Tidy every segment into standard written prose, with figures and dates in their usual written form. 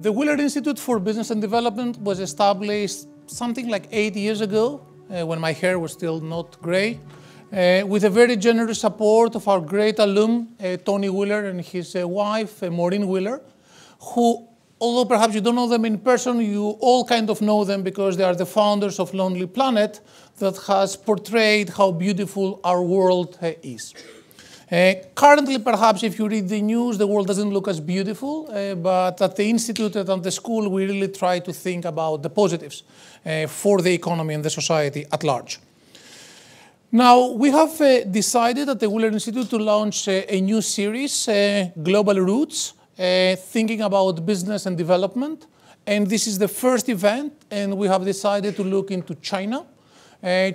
The Wheeler Institute for Business and Development was established something like 8 years ago, when my hair was still not gray, with a very generous support of our great alum, Tony Wheeler, and his wife, Maureen Wheeler, who, although perhaps you don't know them in person, you all kind of know them because they are the founders of Lonely Planet that has portrayed how beautiful our world is. Currently, perhaps, if you read the news, the world doesn't look as beautiful, but at the Institute and at the school, we really try to think about the positives for the economy and the society at large. Now, we have decided at the Wheeler Institute to launch a new series, Global Roots, thinking about business and development. And this is the first event, and we have decided to look into China.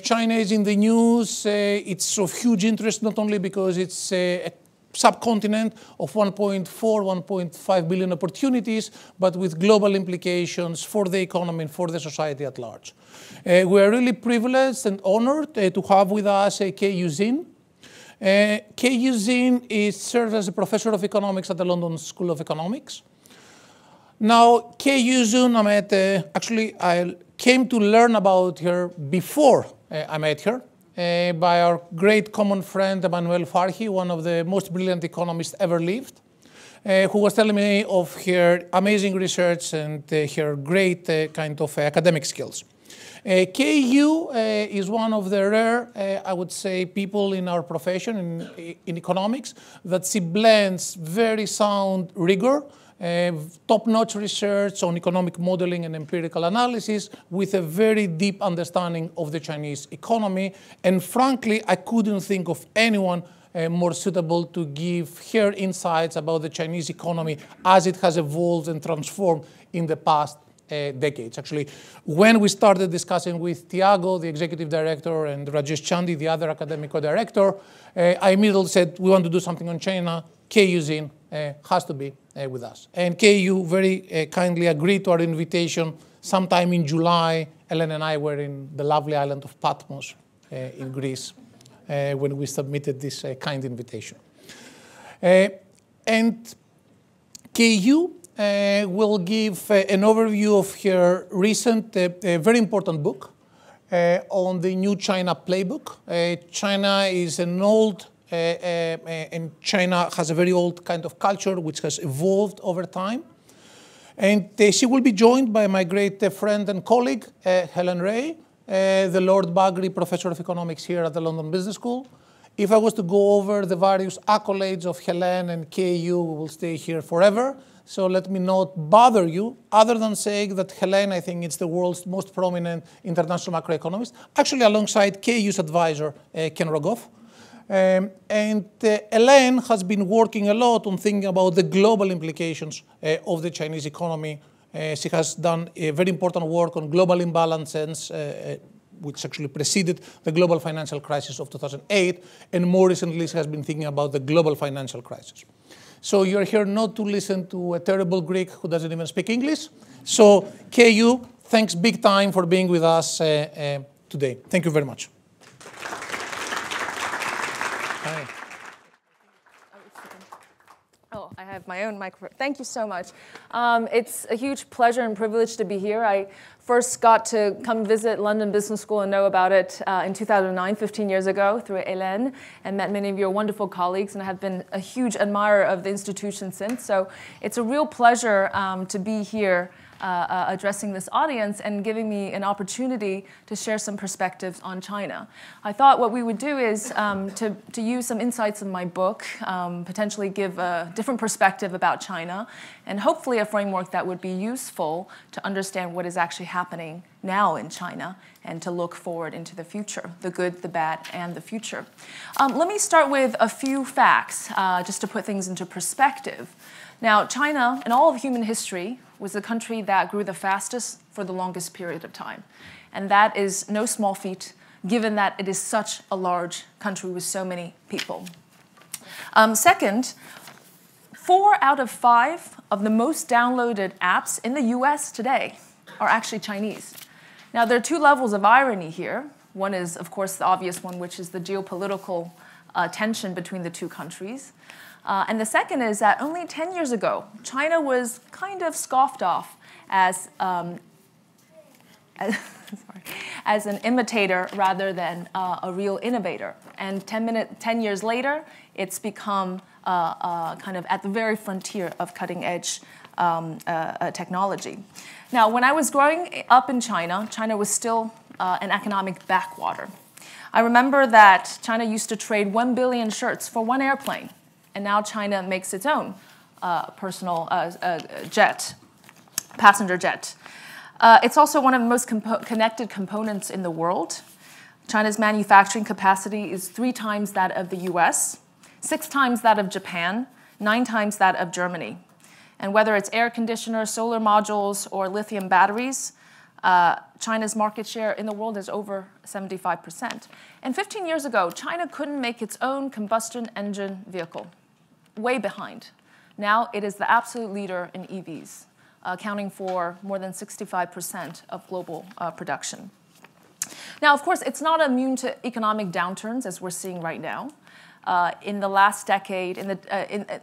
China is in the news. It's of huge interest, not only because it's a subcontinent of 1.4, 1.5 billion opportunities, but with global implications for the economy and for the society at large. We are really privileged and honored to have with us Keyu Jin. Keyu Jin serves as a professor of economics at the London School of Economics. Now, Keyu Jin, I came to learn about her before I met her by our great common friend, Emmanuel Farhi, one of the most brilliant economists ever lived, who was telling me of her amazing research and her great kind of academic skills. Keyu is one of the rare, I would say, people in our profession, in economics, that she blends very sound rigor, top-notch research on economic modeling and empirical analysis with a very deep understanding of the Chinese economy. And frankly, I couldn't think of anyone more suitable to give her insights about the Chinese economy as it has evolved and transformed in the past decades. Actually, when we started discussing with Tiago, the executive director, and Rajesh Chandi, the other academic co-director, I immediately said, we want to do something on China. Keyu Jin has to be with us. And Keyu very kindly agreed to our invitation. Sometime in July, Hélène and I were in the lovely island of Patmos in Greece when we submitted this kind invitation. And Keyu will give an overview of her recent, very important book on the new China Playbook. China is an old and China has a very old kind of culture which has evolved over time. And she will be joined by my great friend and colleague, Hélène Rey, the Lord Bagri Professor of Economics here at the London Business School. If I was to go over the various accolades of Hélène and Keyu, we will stay here forever. So let me not bother you, other than saying that Hélène, I think, is the world's most prominent international macroeconomist, actually alongside Keyu's advisor, Ken Rogoff. And Hélène has been working a lot on thinking about the global implications of the Chinese economy. She has done a very important work on global imbalances, which actually preceded the global financial crisis of 2008. And more recently, she has been thinking about the global financial crisis. So you're here not to listen to a terrible Greek who doesn't even speak English. So Keyu, thanks big time for being with us today. Thank you very much. Hi. Oh, I have my own microphone. Thank you so much. It's a huge pleasure and privilege to be here. I first got to come visit London Business School and know about it in 2009, 15 years ago, through Hélène, and met many of your wonderful colleagues, and I have been a huge admirer of the institution since. So it's a real pleasure to be here addressing this audience and giving me an opportunity to share some perspectives on China. I thought what we would do is to use some insights in my book, potentially give a different perspective about China, and hopefully a framework that would be useful to understand what is actually happening now in China and to look forward into the future, the good, the bad, and the future. Let me start with a few facts, just to put things into perspective. Now, China, in all of human history, was the country that grew the fastest for the longest period of time. And that is no small feat, given that it is such a large country with so many people. Second, 4 out of 5 of the most downloaded apps in the US today are actually Chinese. Now, there are 2 levels of irony here. One is, of course, the obvious one, which is the geopolitical tension between the 2 countries. And the second is that only 10 years ago, China was kind of scoffed off as as an imitator rather than a real innovator. And 10 years later, it's become kind of at the very frontier of cutting-edge technology. Now, when I was growing up in China, China was still an economic backwater. I remember that China used to trade 1 billion shirts for one airplane, and now China makes its own personal passenger jet. It's also one of the most connected components in the world. China's manufacturing capacity is 3 times that of the US, 6 times that of Japan, 9 times that of Germany. And whether it's air conditioners, solar modules, or lithium batteries, China's market share in the world is over 75%. And 15 years ago, China couldn't make its own combustion engine vehicle, way behind. Now it is the absolute leader in EVs, accounting for more than 65% of global production. Now, of course, it's not immune to economic downturns, as we're seeing right now. In the last decade,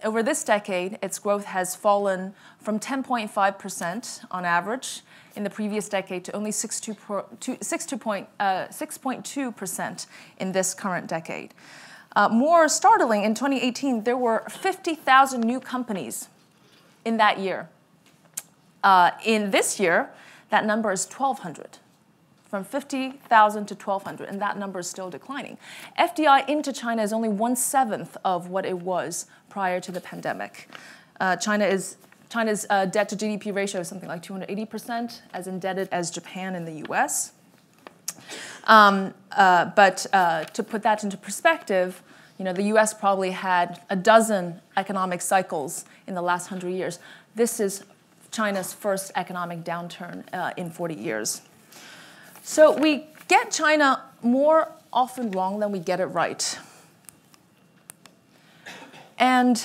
over this decade, its growth has fallen from 10.5% on average in the previous decade to only 6.2% in this current decade. More startling, in 2018, there were 50,000 new companies in that year. In this year, that number is 1,200. From 50,000 to 1,200, and that number is still declining. FDI into China is only 1/7 of what it was prior to the pandemic. China's debt to GDP ratio is something like 280%, as indebted as Japan and the US. But to put that into perspective, the US probably had a dozen economic cycles in the last 100 years. This is China's first economic downturn in 40 years. So we get China more often wrong than we get it right. And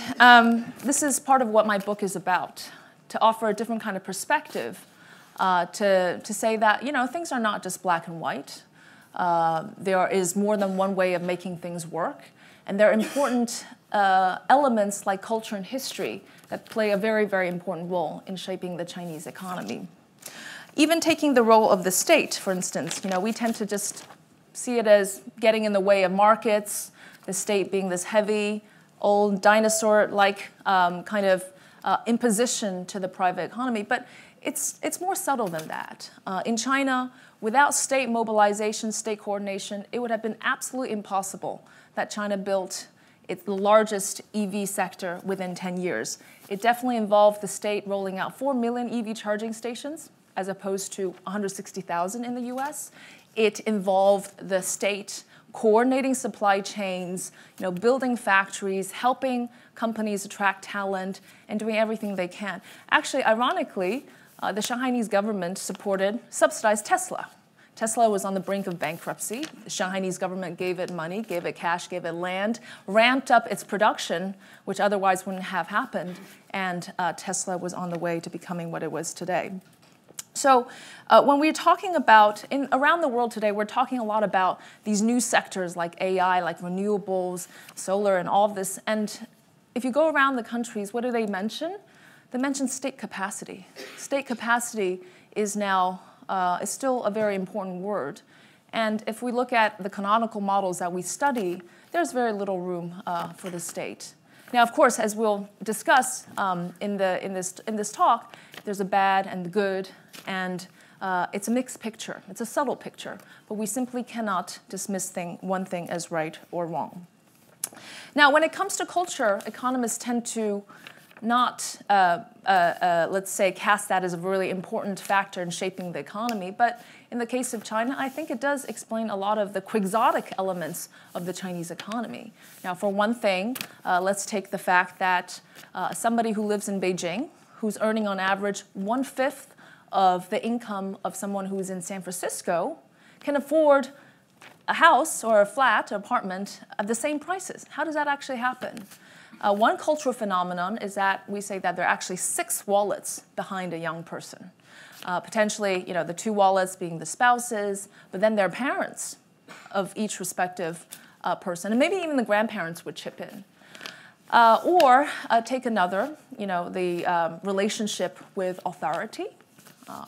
this is part of what my book is about, to offer a different kind of perspective, to say that things are not just black and white. There is more than one way of making things work. And there are important elements like culture and history that play a very, very important role in shaping the Chinese economy. Even taking the role of the state, for instance, we tend to just see it as getting in the way of markets, the state being this heavy, old dinosaur-like kind of imposition to the private economy. But it's more subtle than that. In China, without state mobilization, state coordination, it would have been absolutely impossible that China built the largest EV sector within 10 years. It definitely involved the state rolling out 4 million EV charging stations, as opposed to 160,000 in the US. It involved the state coordinating supply chains, building factories, helping companies attract talent, and doing everything they can. Actually, ironically, the Shanghainese government subsidized Tesla. Tesla was on the brink of bankruptcy. The Shanghainese government gave it money, gave it cash, gave it land, ramped up its production, which otherwise wouldn't have happened, and Tesla was on the way to becoming what it was today. So when we're talking about, around the world today, we're talking a lot about these new sectors like AI, like renewables, solar, and all of this. And if you go around the countries, what do they mention? They mention state capacity. State capacity is now is still a very important word. And if we look at the canonical models that we study, there's very little room for the state. Now, of course, as we'll discuss in this talk, there's a bad and the good, and it's a mixed picture. It's a subtle picture, but we simply cannot dismiss one thing as right or wrong. Now, when it comes to culture, economists tend to not, let's say, cast that as a really important factor in shaping the economy, but in the case of China, I think it does explain a lot of the quixotic elements of the Chinese economy. Now, for one thing, let's take the fact that somebody who lives in Beijing, who's earning on average 1/5 of the income of someone who's in San Francisco, can afford a house or a flat, or apartment at the same prices. How does that actually happen? One cultural phenomenon is that we say that there are actually 6 wallets behind a young person. Potentially, the 2 wallets being the spouses, but then there are parents of each respective person, and maybe even the grandparents would chip in. Or take another, the relationship with authority.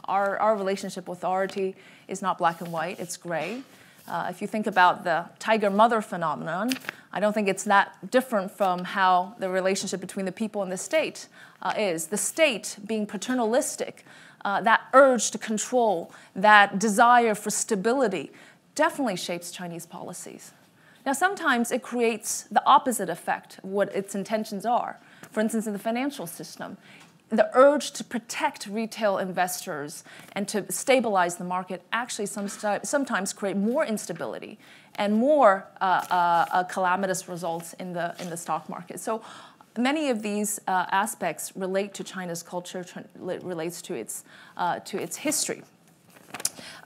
Our relationship with authority is not black and white, it's gray. If you think about the tiger mother phenomenon, I don't think it's that different from how the relationship between the people and the state is. The state being paternalistic, that urge to control, that desire for stability, definitely shapes Chinese policies. Now, sometimes it creates the opposite effect of what its intentions are. For instance, in the financial system, the urge to protect retail investors and to stabilize the market actually sometimes create more instability and more calamitous results in the stock market. So many of these aspects relate to China's culture, relates to its history.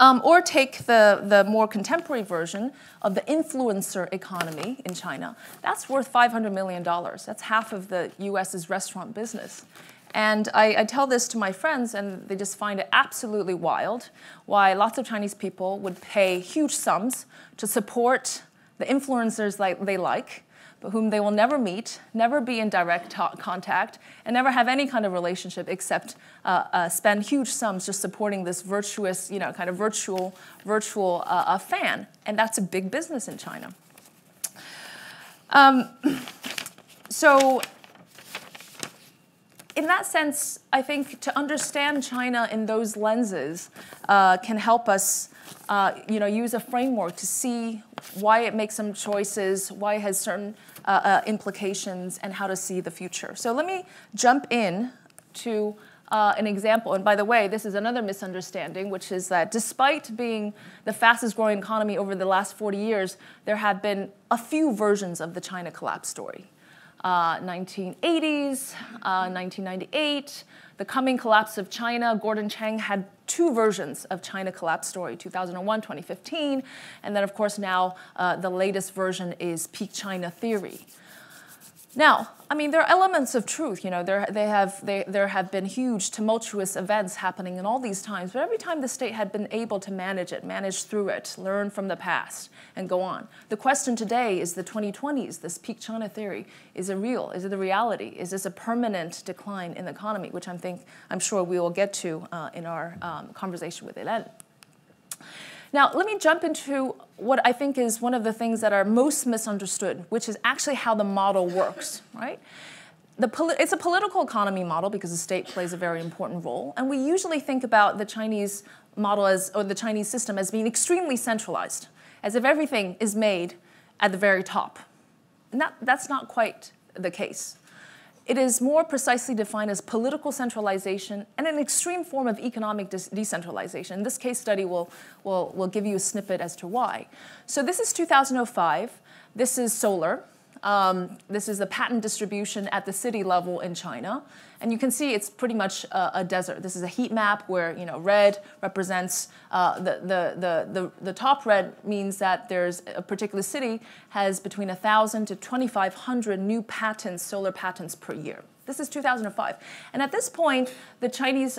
Or take the more contemporary version of the influencer economy in China. That's worth $500 million. That's half of the US's restaurant business. And I tell this to my friends, and they just find it absolutely wild, why lots of Chinese people would pay huge sums to support the influencers they like, but whom they will never meet, never be in direct contact, and never have any kind of relationship except spend huge sums just supporting this virtuous, kind of virtual fan. And that's a big business in China. So in that sense, I think to understand China in those lenses can help us use a framework to see why it makes some choices, why it has certain implications, and how to see the future. So let me jump in to an example. And by the way, this is another misunderstanding, which is that despite being the fastest growing economy over the last 40 years, there have been a few versions of the China collapse story. 1980s, 1998, the coming collapse of China. Gordon Chang had two versions of China collapse story, 2001, 2015, and then of course now the latest version is peak China theory. Now, I mean, there are elements of truth. There have been huge tumultuous events happening in all these times, but every time the state had been able to manage through it, learn from the past, and go on. The question today is the 2020s, this peak China theory. Is it real? Is it the reality? Is this a permanent decline in the economy, which I'm sure we will get to in our conversation with Hélène. Now, let me jump into what I think is one of the things that are most misunderstood, which is actually how the model works, right? It's a political economy model because the state plays a very important role. And we usually think about the Chinese model or the Chinese system as being extremely centralized, as if everything is made at the very top. And that's not quite the case. It is more precisely defined as political centralization and an extreme form of economic decentralization. This case study will give you a snippet as to why. So this is 2005. This is solar. This is the patent distribution at the city level in China. And you can see it's pretty much a desert. This is a heat map where red represents the top red means that there's a particular city has between 1,000 to 2,500 new patents, solar patents per year. This is 2005. And at this point, the Chinese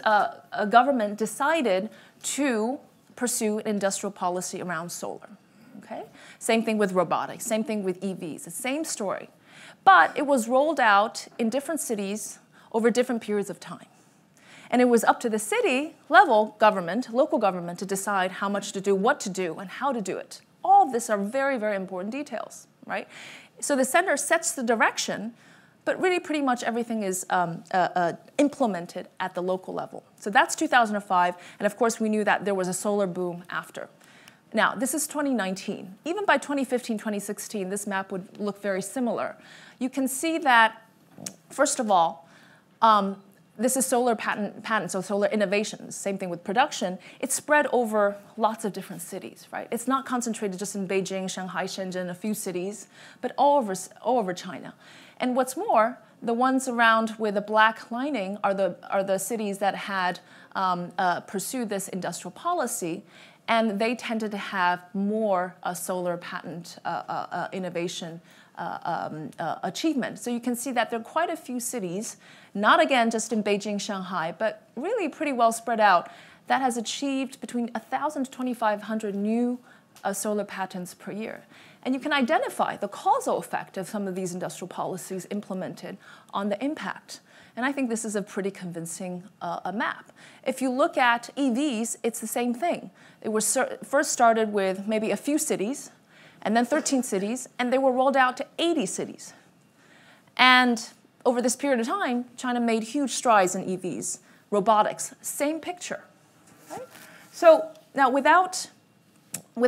government decided to pursue an industrial policy around solar. Okay? Same thing with robotics, same thing with EVs, the same story. But it was rolled out in different cities over different periods of time. And it was up to the city level government, local government, to decide how much to do, what to do, and how to do it. All of this are very, very important details, right? So the center sets the direction, but really pretty much everything is implemented at the local level. So that's 2005, and of course we knew that there was a solar boom after. Now, this is 2019. Even by 2015, 2016, this map would look very similar. You can see that, first of all, this is solar patent, so solar innovations. Same thing with production. It's spread over lots of different cities, right? It's not concentrated just in Beijing, Shanghai, Shenzhen, a few cities, but all over China. And what's more, the ones around with the black lining are the cities that had pursued this industrial policy, and they tended to have more solar patent innovation achievement. So you can see that there are quite a few cities, not again just in Beijing, Shanghai, but really pretty well spread out, that has achieved between 1,000 to 2,500 new solar patents per year. And you can identify the causal effect of some of these industrial policies implemented on the impact. And I think this is a pretty convincing a map. If you look at EVs, it's the same thing. It was first started with maybe a few cities, and then 13 cities, and they were rolled out to 80 cities. And over this period of time, China made huge strides in EVs, robotics, same picture. Right? So now with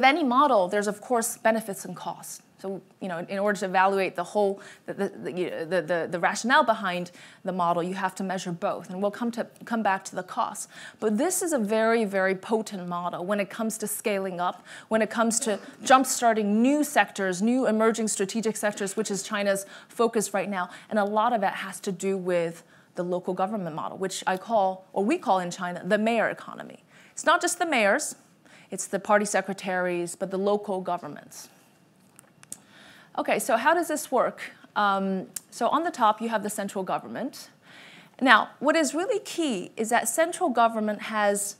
any model, there's of course benefits and costs. So in order to evaluate the whole, the rationale behind the model, you have to measure both. And we'll come back to the costs. But this is a very, very potent model when it comes to scaling up, when it comes to jump-starting new sectors, new emerging strategic sectors, which is China's focus right now. And a lot of that has to do with the local government model, which we call in China, the mayor economy. It's not just the mayors, it's the party secretaries, but the local governments. Okay, so how does this work? So on the top, you have the central government. Now, what is really key is that central government has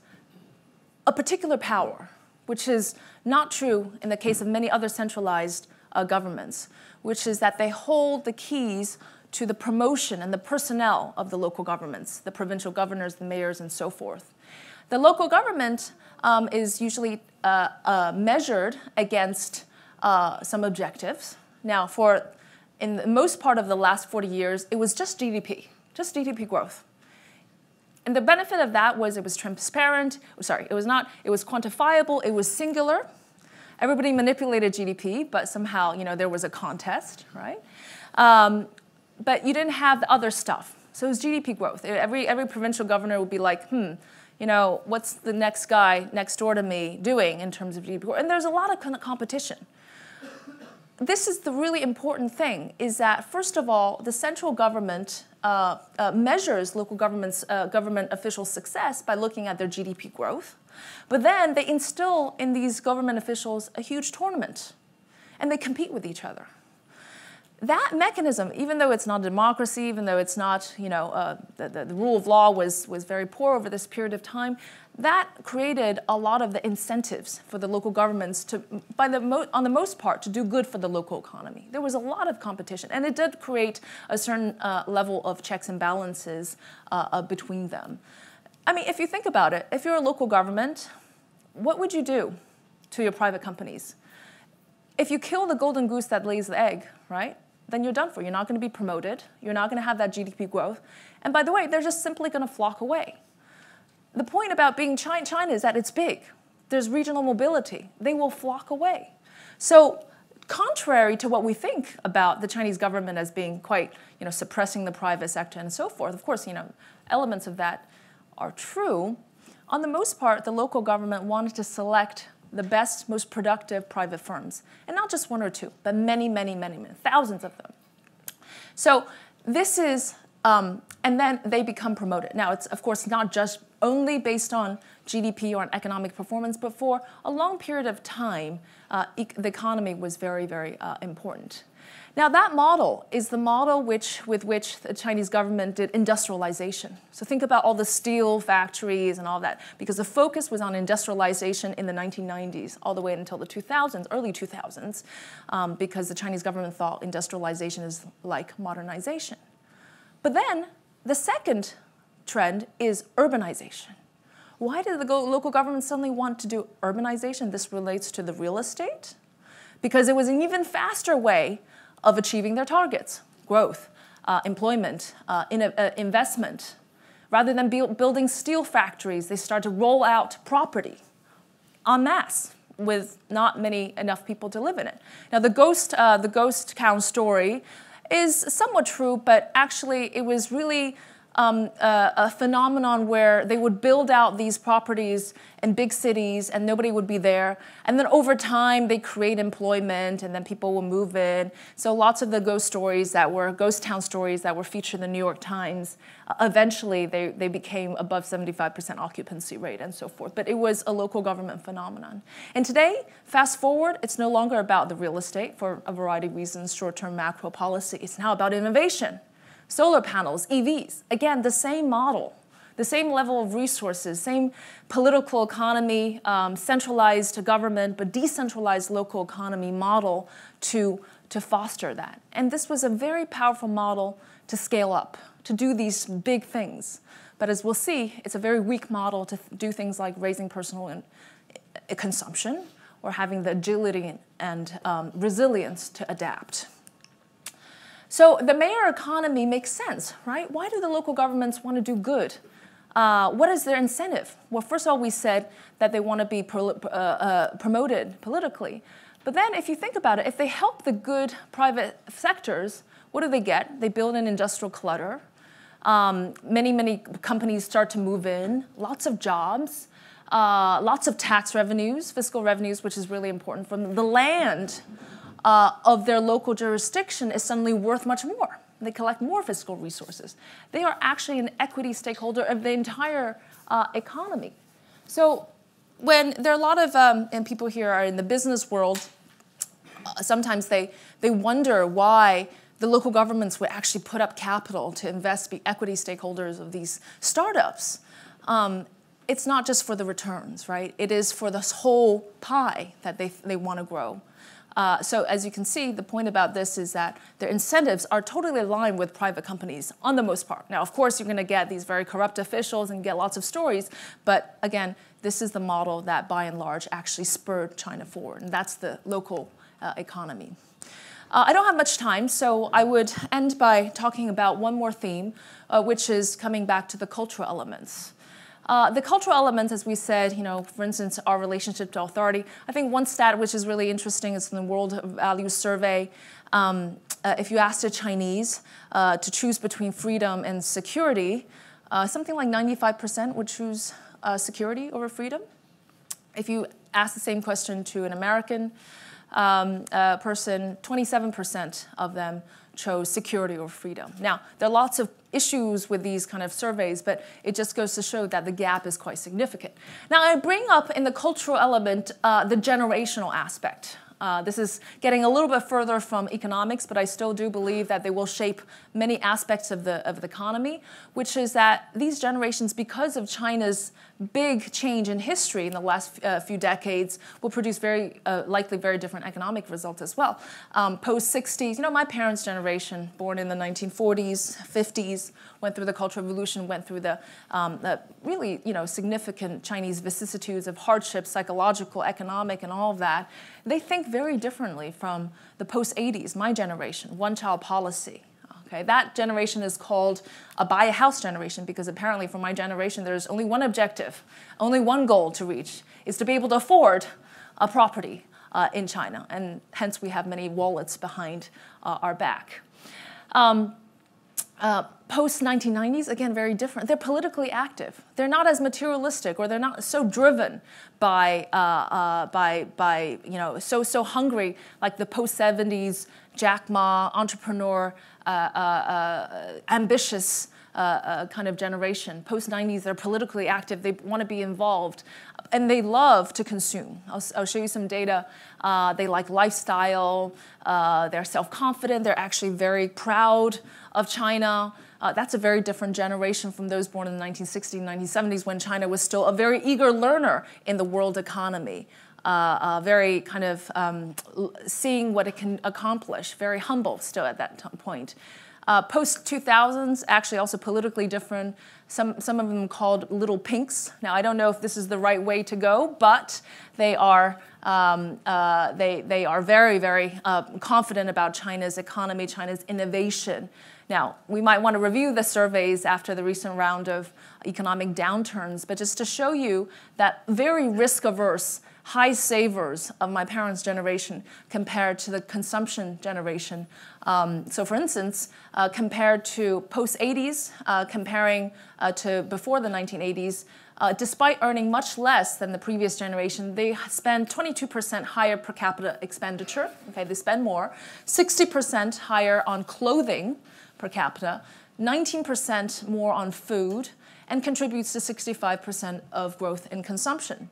a particular power, which is not true in the case of many other centralized governments, which is that they hold the keys to the promotion and the personnel of the local governments, the provincial governors, the mayors, and so forth. The local government is usually measured against some objectives. Now, in the most part of the last 40 years, it was just GDP growth. And the benefit of that was it was transparent. Sorry, it was not. It was quantifiable. It was singular. Everybody manipulated GDP, but somehow, there was a contest, right? But you didn't have the other stuff. So it was GDP growth. Every provincial governor would be like, what's the next guy next door to me doing in terms of GDP growth? And there's a lot of competition. This is the really important thing, is that, first of all, the central government measures local government officials' success by looking at their GDP growth. But then they instill in these government officials a huge tournament, and they compete with each other. That mechanism, even though it's not a democracy, even though it's not, the rule of law was very poor over this period of time, that created a lot of the incentives for the local governments to, on the most part, to do good for the local economy. There was a lot of competition, and it did create a certain level of checks and balances between them. I mean, if you think about it, if you're a local government, what would you do to your private companies? If you kill the golden goose that lays the egg, right, then you're done for. You're not going to be promoted. You're not going to have that GDP growth. And by the way, they're just simply going to flock away. The point about being China is that it's big. There's regional mobility. They will flock away. So contrary to what we think about the Chinese government as being quite, suppressing the private sector and so forth, of course, elements of that are true. On the most part, the local government wanted to select the best, most productive private firms. And not just one or two, but many, many, many, many, thousands of them. So this is, and then they become promoted. Now, it's, of course, not just only based on GDP or on economic performance, but for a long period of time, the economy was very, very important. Now, that model is the model with which the Chinese government did industrialization. So think about all the steel factories and all that, because the focus was on industrialization in the 1990s, all the way until the 2000s, early 2000s, because the Chinese government thought industrialization is like modernization. But then the second trend is urbanization. Why did the local government suddenly want to do urbanization? This relates to the real estate, because it was an even faster way of achieving their targets: growth, employment, investment. Rather than building steel factories, they start to roll out property en masse with not enough people to live in it. Now, the ghost town story is somewhat true, but actually it was really a phenomenon where they would build out these properties in big cities and nobody would be there. And then over time, they create employment and then people will move in. So lots of the ghost town stories that were featured in the New York Times, eventually they became above 75% occupancy rate and so forth. But it was a local government phenomenon. And today, fast forward, it's no longer about the real estate for a variety of reasons, short-term macro policy. It's now about innovation. Solar panels, EVs, again, the same model. the same level of resources, same political economy, centralized government, but decentralized local economy model to foster that. And this was a very powerful model to scale up, to do these big things. But as we'll see, it's a very weak model to do things like raising personal consumption or having the agility and resilience to adapt. So the mayor economy makes sense, right? Why do the local governments want to do good? What is their incentive? Well, first of all, we said that they want to be promoted politically. But then if you think about it, if they help the good private sectors, what do they get? They build an industrial clutter. Many companies start to move in, lots of jobs, lots of tax revenues, fiscal revenues, which is really important from the land of their local jurisdiction is suddenly worth much more. They collect more fiscal resources. They are actually an equity stakeholder of the entire economy. So when there are a lot of, and people here are in the business world, sometimes they wonder why the local governments would actually put up capital to invest, be equity stakeholders of these startups. It's not just for the returns, right? It is for this whole pie that they want to grow. So as you can see, the point about this is that their incentives are totally aligned with private companies on the most part. Now, of course, you're going to get these very corrupt officials and get lots of stories. But again, this is the model that, by and large, actually spurred China forward. And that's the local economy. I don't have much time, so I would end by talking about one more theme, which is coming back to the cultural elements. The cultural elements, as we said, for instance, our relationship to authority. I think one stat which is really interesting is in the World Values Survey. If you ask the Chinese to choose between freedom and security, something like 95% would choose security over freedom. If you ask the same question to an American person, 27% of them chose security over freedom. Now, there are lots of issues with these kind of surveys, but it just goes to show that the gap is quite significant. Now, I bring up in the cultural element the generational aspect. This is getting a little bit further from economics, but I still do believe that they will shape many aspects of the economy, which is that these generations, because of China's big change in history in the last few decades, will produce very likely very different economic results as well. Post-60s, my parents' generation, born in the 1940s, 50s, went through the Cultural Revolution, went through the really significant Chinese vicissitudes of hardship, psychological, economic, and all of that. They think very differently from the post-80s, my generation, one-child policy. Okay, that generation is called a buy a house generation because apparently for my generation there's only one objective, only one goal to reach, is to be able to afford a property in China, and hence we have many wallets behind our back. Post-1990s, again, very different. They're politically active. They're not as materialistic, or they're not so driven by so hungry like the post-70s Jack Ma entrepreneur, ambitious kind of generation. Post-90s, they're politically active. They want to be involved, and they love to consume. I'll show you some data. They like lifestyle. They're self-confident. They're actually very proud of China. That's a very different generation from those born in the 1960s, 1970s, when China was still a very eager learner in the world economy. Very kind of seeing what it can accomplish, very humble still at that point. Post-2000s, actually also politically different. Some of them called little pinks. Now, I don't know if this is the right way to go, but they are very, very confident about China's economy, China's innovation. Now, we might want to review the surveys after the recent round of economic downturns, but just to show you that very risk-averse, high savers of my parents' generation compared to the consumption generation. So for instance, compared to post-80s, comparing to before the 1980s, despite earning much less than the previous generation, they spend 22% higher per capita expenditure. Okay, they spend more. 60% higher on clothing per capita, 19% more on food, and contributes to 65% of growth in consumption.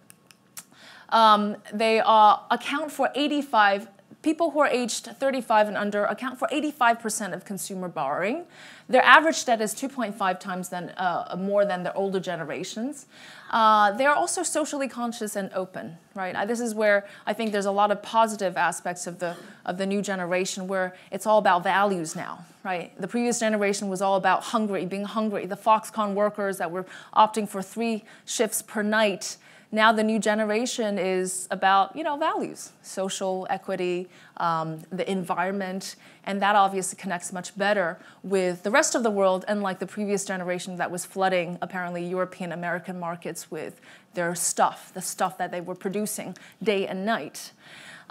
They account for 85% People who are aged 35 and under account for 85% of consumer borrowing. Their average debt is 2.5 times more than their older generations. They're also socially conscious and open, right? This is where I think there's a lot of positive aspects of the new generation, where it's all about values now, right? The previous generation was all about being hungry. The Foxconn workers that were opting for 3 shifts per night. Now the new generation is about, values, social equity, the environment, and that obviously connects much better with the rest of the world, unlike the previous generation that was flooding, apparently, European American markets with their stuff, the stuff that they were producing day and night.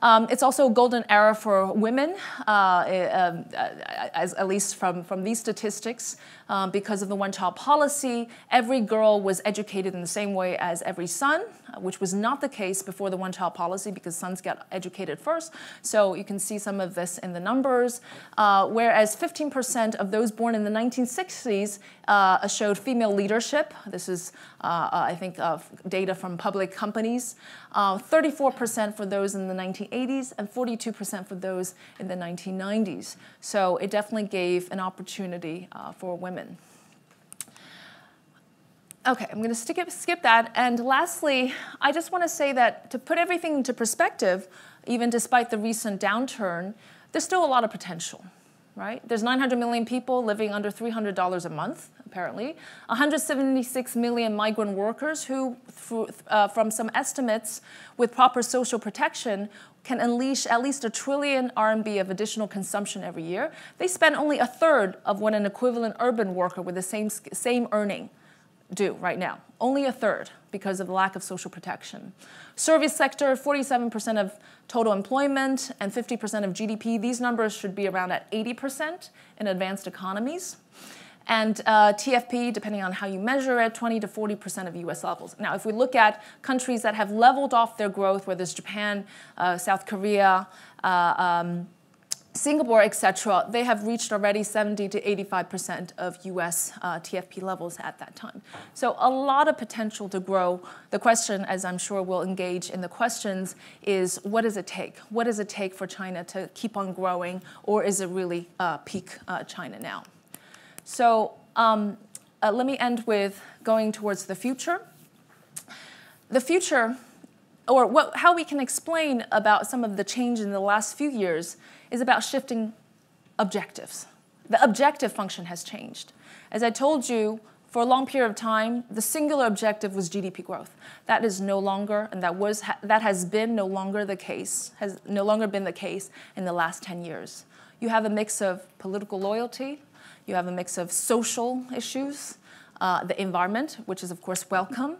It's also a golden era for women, at least from these statistics, because of the one-child policy. Every girl was educated in the same way as every son, which was not the case before the one-child policy, because sons got educated first. So you can see some of this in the numbers. Whereas 15% of those born in the 1960s showed female leadership. This is, I think, data from public companies. 34% for those in the 1980s, and 42% for those in the 1990s. So it definitely gave an opportunity for women. Okay, I'm going to skip that. And lastly, I just want to say that to put everything into perspective, even despite the recent downturn, there's still a lot of potential, right? There's 900 million people living under $300 a month, apparently. 176 million migrant workers who, from some estimates, with proper social protection, can unleash at least 1 trillion RMB of additional consumption every year. They spend only 1/3 of what an equivalent urban worker with the same earning do right now. Only 1/3 because of the lack of social protection. Service sector, 47% of total employment and 50% of GDP. These numbers should be around at 80% in advanced economies. And TFP, depending on how you measure it, 20 to 40% of US levels. Now, if we look at countries that have leveled off their growth, whether it's Japan, South Korea, Singapore, etc., they have reached already 70 to 85% of US TFP levels at that time. So a lot of potential to grow. The question, as I'm sure we'll engage in the questions, is what does it take? What does it take for China to keep on growing, or is it really peak China now? So let me end with going towards the future. The future, or how we can explain about some of the change in the last few years, is about shifting objectives. The objective function has changed. As I told you, for a long period of time, the singular objective was GDP growth. That is no longer, and that has been no longer the case, has no longer been the case in the last 10 years. You have a mix of political loyalty, you have a mix of social issues, the environment, which is of course welcome,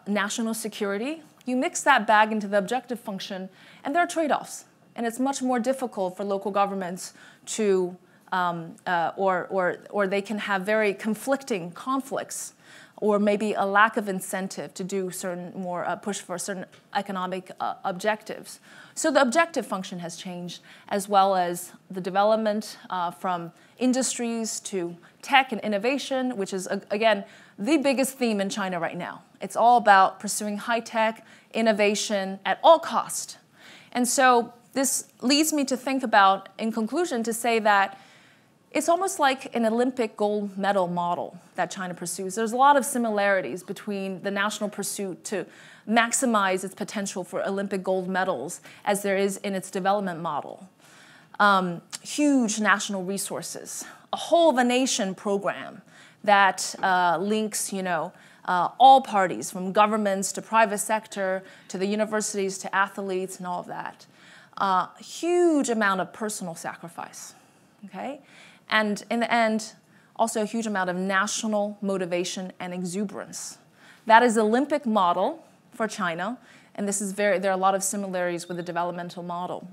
national security. You mix that bag into the objective function, and there are trade-offs. And it's much more difficult for local governments to, or they can have very conflicting conflicts, or maybe a lack of incentive to do certain more, push for certain economic objectives. So the objective function has changed, as well as the development from industries to tech and innovation, which is, again, the biggest theme in China right now. It's all about pursuing high-tech innovation at all cost. And so this leads me to think about, in conclusion, to say that it's almost like an Olympic gold medal model that China pursues. There's a lot of similarities between the national pursuit to maximize its potential for Olympic gold medals as there is in its development model. Huge national resources, a whole of a nation program that links, all parties, from governments to private sector to the universities to athletes and all of that. Huge amount of personal sacrifice, okay? And in the end, also a huge amount of national motivation and exuberance. That is the Olympic model for China, and this is there are a lot of similarities with the developmental model.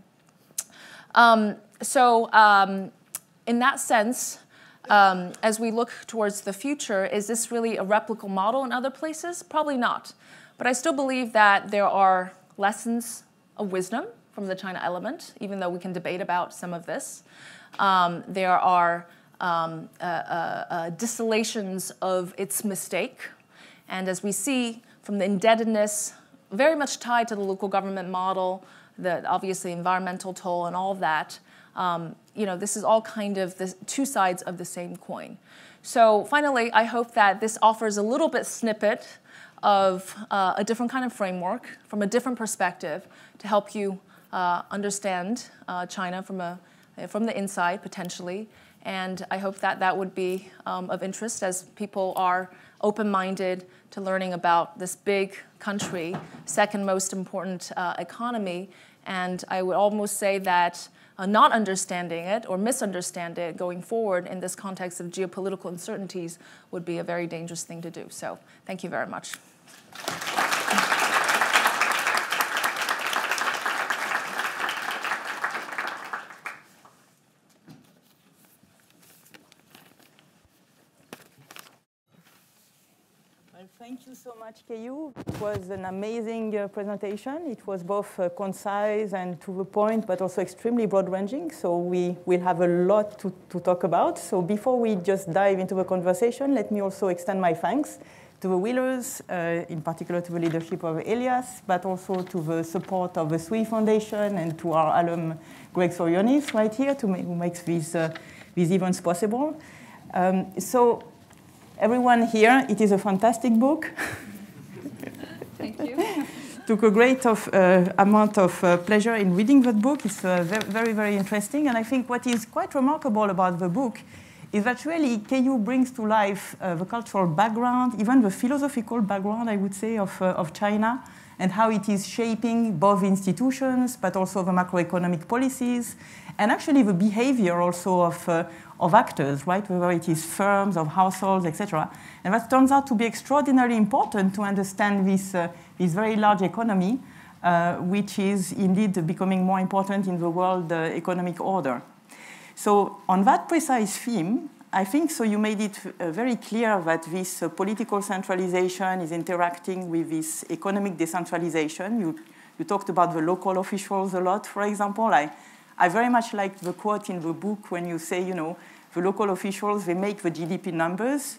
In that sense, as we look towards the future, is this really a replicable model in other places? Probably not. But I still believe that there are lessons of wisdom from the China element, even though we can debate about some of this. There are distillations of its mistake. And as we see from the indebtedness, very much tied to the local government model, the obviously environmental toll and all of that, this is all kind of the two sides of the same coin. So finally, I hope that this offers a little bit snippet of a different kind of framework from a different perspective to help you understand China from the inside, potentially. And I hope that that would be of interest as people are open-minded to learning about this big country, second most important economy. And I would almost say that not understanding it or misunderstanding it going forward in this context of geopolitical uncertainties would be a very dangerous thing to do. So thank you very much. Thank you so much, Keyu. It was an amazing presentation. It was both concise and to the point, but also extremely broad-ranging. So we will have a lot to talk about. So before we just dive into the conversation, let me also extend my thanks to the Wheelers, in particular to the leadership of Elias, but also to the support of the Sui Foundation and to our alum, Greg Sorionis, right here, who makes these events possible. So everyone here, it is a fantastic book. Thank you. Took a great amount of pleasure in reading that book. It's very, very interesting. And I think what is quite remarkable about the book is that really Keyu brings to life the cultural background, even the philosophical background, I would say, of China, and how it is shaping both institutions, but also the macroeconomic policies, and actually the behavior also of actors, right? Whether it is firms, of households, etc. And that turns out to be extraordinarily important to understand this very large economy, which is indeed becoming more important in the world economic order. So on that precise theme, I think so you made it very clear that this political centralization is interacting with this economic decentralization. You talked about the local officials a lot, for example. I very much liked the quote in the book when you say, the local officials, they make the GDP numbers,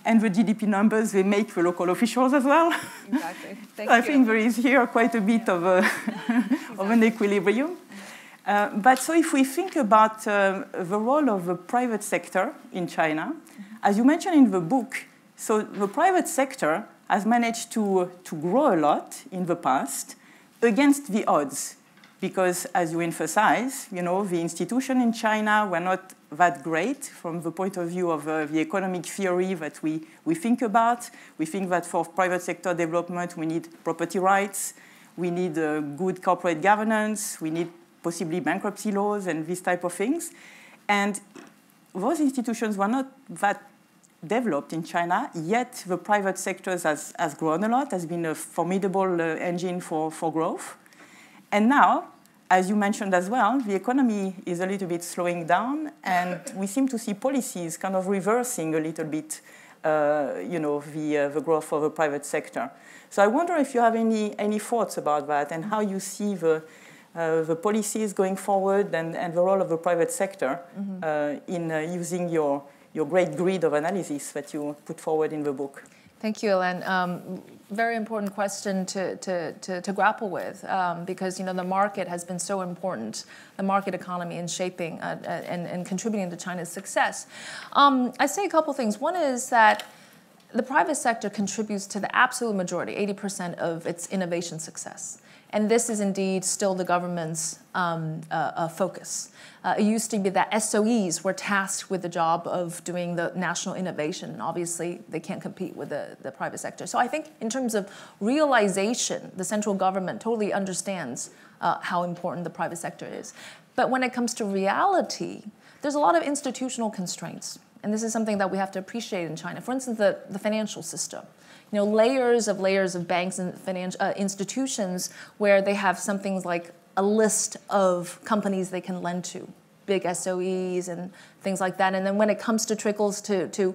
and the GDP numbers, they make the local officials as well. Exactly. I think there is here quite a bit of an equilibrium. But so if we think about the role of the private sector in China, as you mentioned in the book, so the private sector has managed to grow a lot in the past against the odds. Because as you emphasize, the institutions in China were not that great from the point of view of the economic theory that we think about. We think that for private sector development, we need property rights, we need good corporate governance, we need possibly bankruptcy laws and these type of things. And those institutions were not that developed in China, yet the private sector has grown a lot, has been a formidable engine for growth. And now, as you mentioned as well, the economy is a little bit slowing down, and we seem to see policies kind of reversing a little bit, the growth of the private sector. So I wonder if you have any thoughts about that and how you see the policies going forward and the role of the private sector in using your great grid of analysis that you put forward in the book. Thank you, Hélène. Very important question to grapple with because the market has been so important, the market economy in shaping and contributing to China's success. I say a couple things. One is that the private sector contributes to the absolute majority, 80% of its innovation success. And this is indeed still the government's focus. It used to be that SOEs were tasked with the job of doing the national innovation. And obviously, they can't compete with the private sector. So I think in terms of realization, the central government totally understands how important the private sector is. But when it comes to reality, there's a lot of institutional constraints. And this is something that we have to appreciate in China. For instance, the financial system. Layers of banks and financial institutions where they have something like a list of companies they can lend to, big SOEs and things like that. And then when it comes to trickles to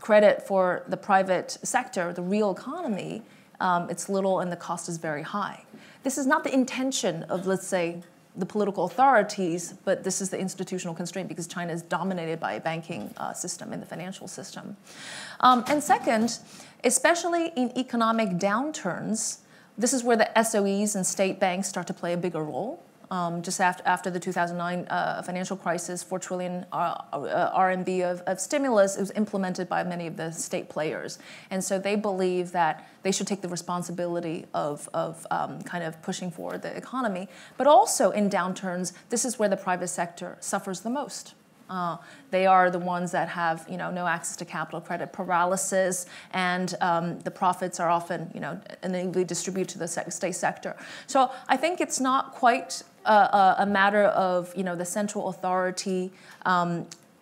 credit for the private sector, the real economy, it's little and the cost is very high. This is not the intention of, let's say, the political authorities, but this is the institutional constraint because China is dominated by a banking system and the financial system. And second, especially in economic downturns, This is where the SOEs and state banks start to play a bigger role. Just after the 2009 financial crisis, 4 trillion RMB of stimulus was implemented by many of the state players. And so they believe that they should take the responsibility of kind of pushing forward the economy. But also in downturns, this is where the private sector suffers the most. They are the ones that have, no access to capital, credit paralysis, and the profits are often, unevenly distributed to the state sector. So I think it's not quite a matter of, the central authority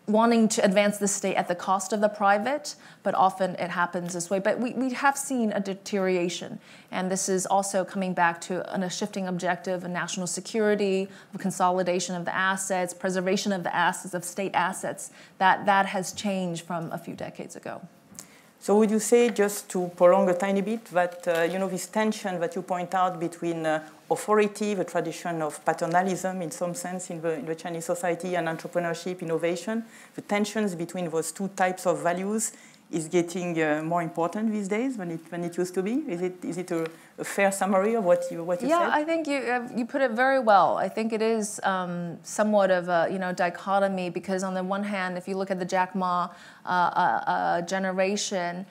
wanting to advance the state at the cost of the private, but often it happens this way. But we have seen a deterioration, and this is also coming back to a shifting objective of national security, of consolidation of the assets, preservation of the assets, of state assets, that has changed from a few decades ago. So would you say, just to prolong a tiny bit, that this tension that you point out between authority, the tradition of paternalism in some sense in the Chinese society, and entrepreneurship, innovation, the tensions between those two types of values is getting more important these days than it used to be? Is it a fair summary of what you said? Yeah, I think you put it very well. I think it is somewhat of a dichotomy, because on the one hand, if you look at the Jack Ma generation,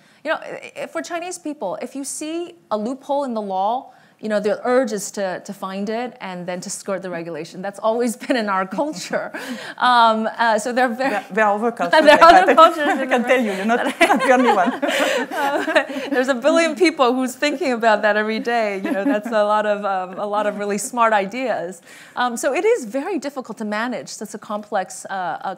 for Chinese people, if you see a loophole in the law, the urge is to find it and then to skirt the regulation. That's always been in our culture. So they're very... There are other cultures. There are other cultures. I can tell you, you're not the only one. There's a billion people who's thinking about that every day. That's a lot of really smart ideas. So it is very difficult to manage such a complex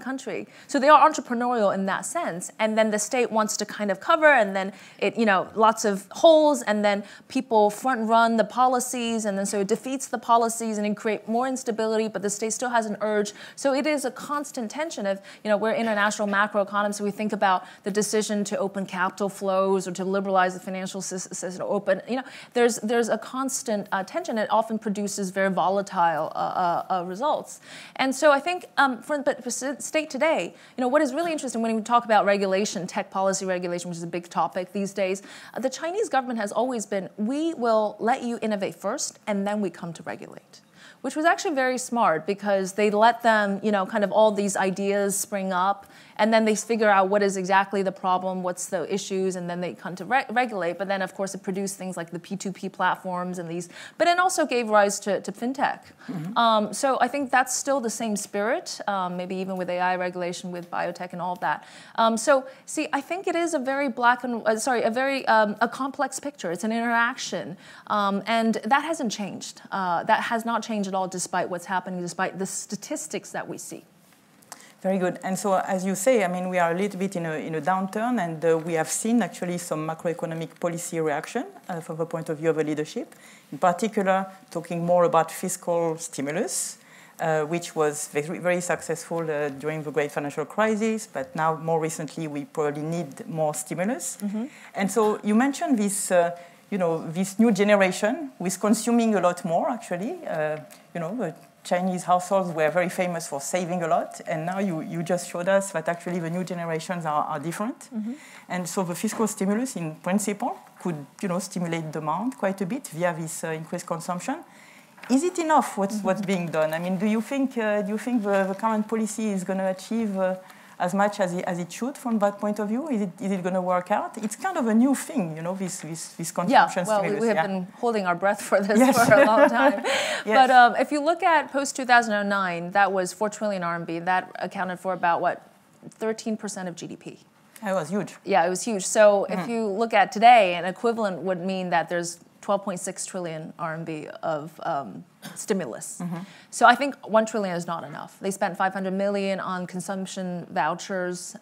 country. So they are entrepreneurial in that sense. And then the state wants to kind of cover, and then it, lots of holes, and then people front run the policies, and then so it defeats the policies and it creates more instability, but the state still has an urge. So it is a constant tension of, we're international macroeconomists, so we think about the decision to open capital flows or to liberalize the financial system, open, there's a constant tension. It often produces very volatile results. And so I think for state today, what is really interesting when we talk about regulation, tech policy regulation, which is a big topic these days, the Chinese government has always been, we will let you innovate first, and then we come to regulate, which was actually very smart, because they let them, kind of all these ideas spring up, and then they figure out what is exactly the problem, what's the issues, and then they come to regulate. But then, of course, it produced things like the P2P platforms and these, but it also gave rise to fintech. Mm-hmm. So I think that's still the same spirit, maybe even with AI regulation, with biotech and all of that. So see, I think it is a very a complex picture. It's an interaction, and that hasn't changed. That has not changed at all, despite what's happening, despite the statistics that we see. Very good. And so, as you say, we are a little bit in a downturn, and we have seen actually some macroeconomic policy reaction from the point of view of the leadership. In particular, talking more about fiscal stimulus, which was very, very successful during the great financial crisis, but now more recently we probably need more stimulus. Mm-hmm. And so you mentioned this, this new generation who is consuming a lot more, actually. The Chinese households were very famous for saving a lot, and now you just showed us that actually the new generations are different. Mm-hmm. And so the fiscal stimulus, in principle, could stimulate demand quite a bit via this increased consumption. Is it enough? What's being done? Do you think the current policy is going to achieve as much as it should from that point of view? Is it going to work out? It's kind of a new thing, this consumption stimulus. We have been holding our breath for this for a long time. Yes. But if you look at post-2009, that was 4 trillion RMB. That accounted for about, 13% of GDP. That was huge. Yeah, it was huge. So if you look at today, an equivalent would mean that there's 12.6 trillion RMB of stimulus. Mm-hmm. So I think 1 trillion is not enough. They spent 500 million on consumption vouchers,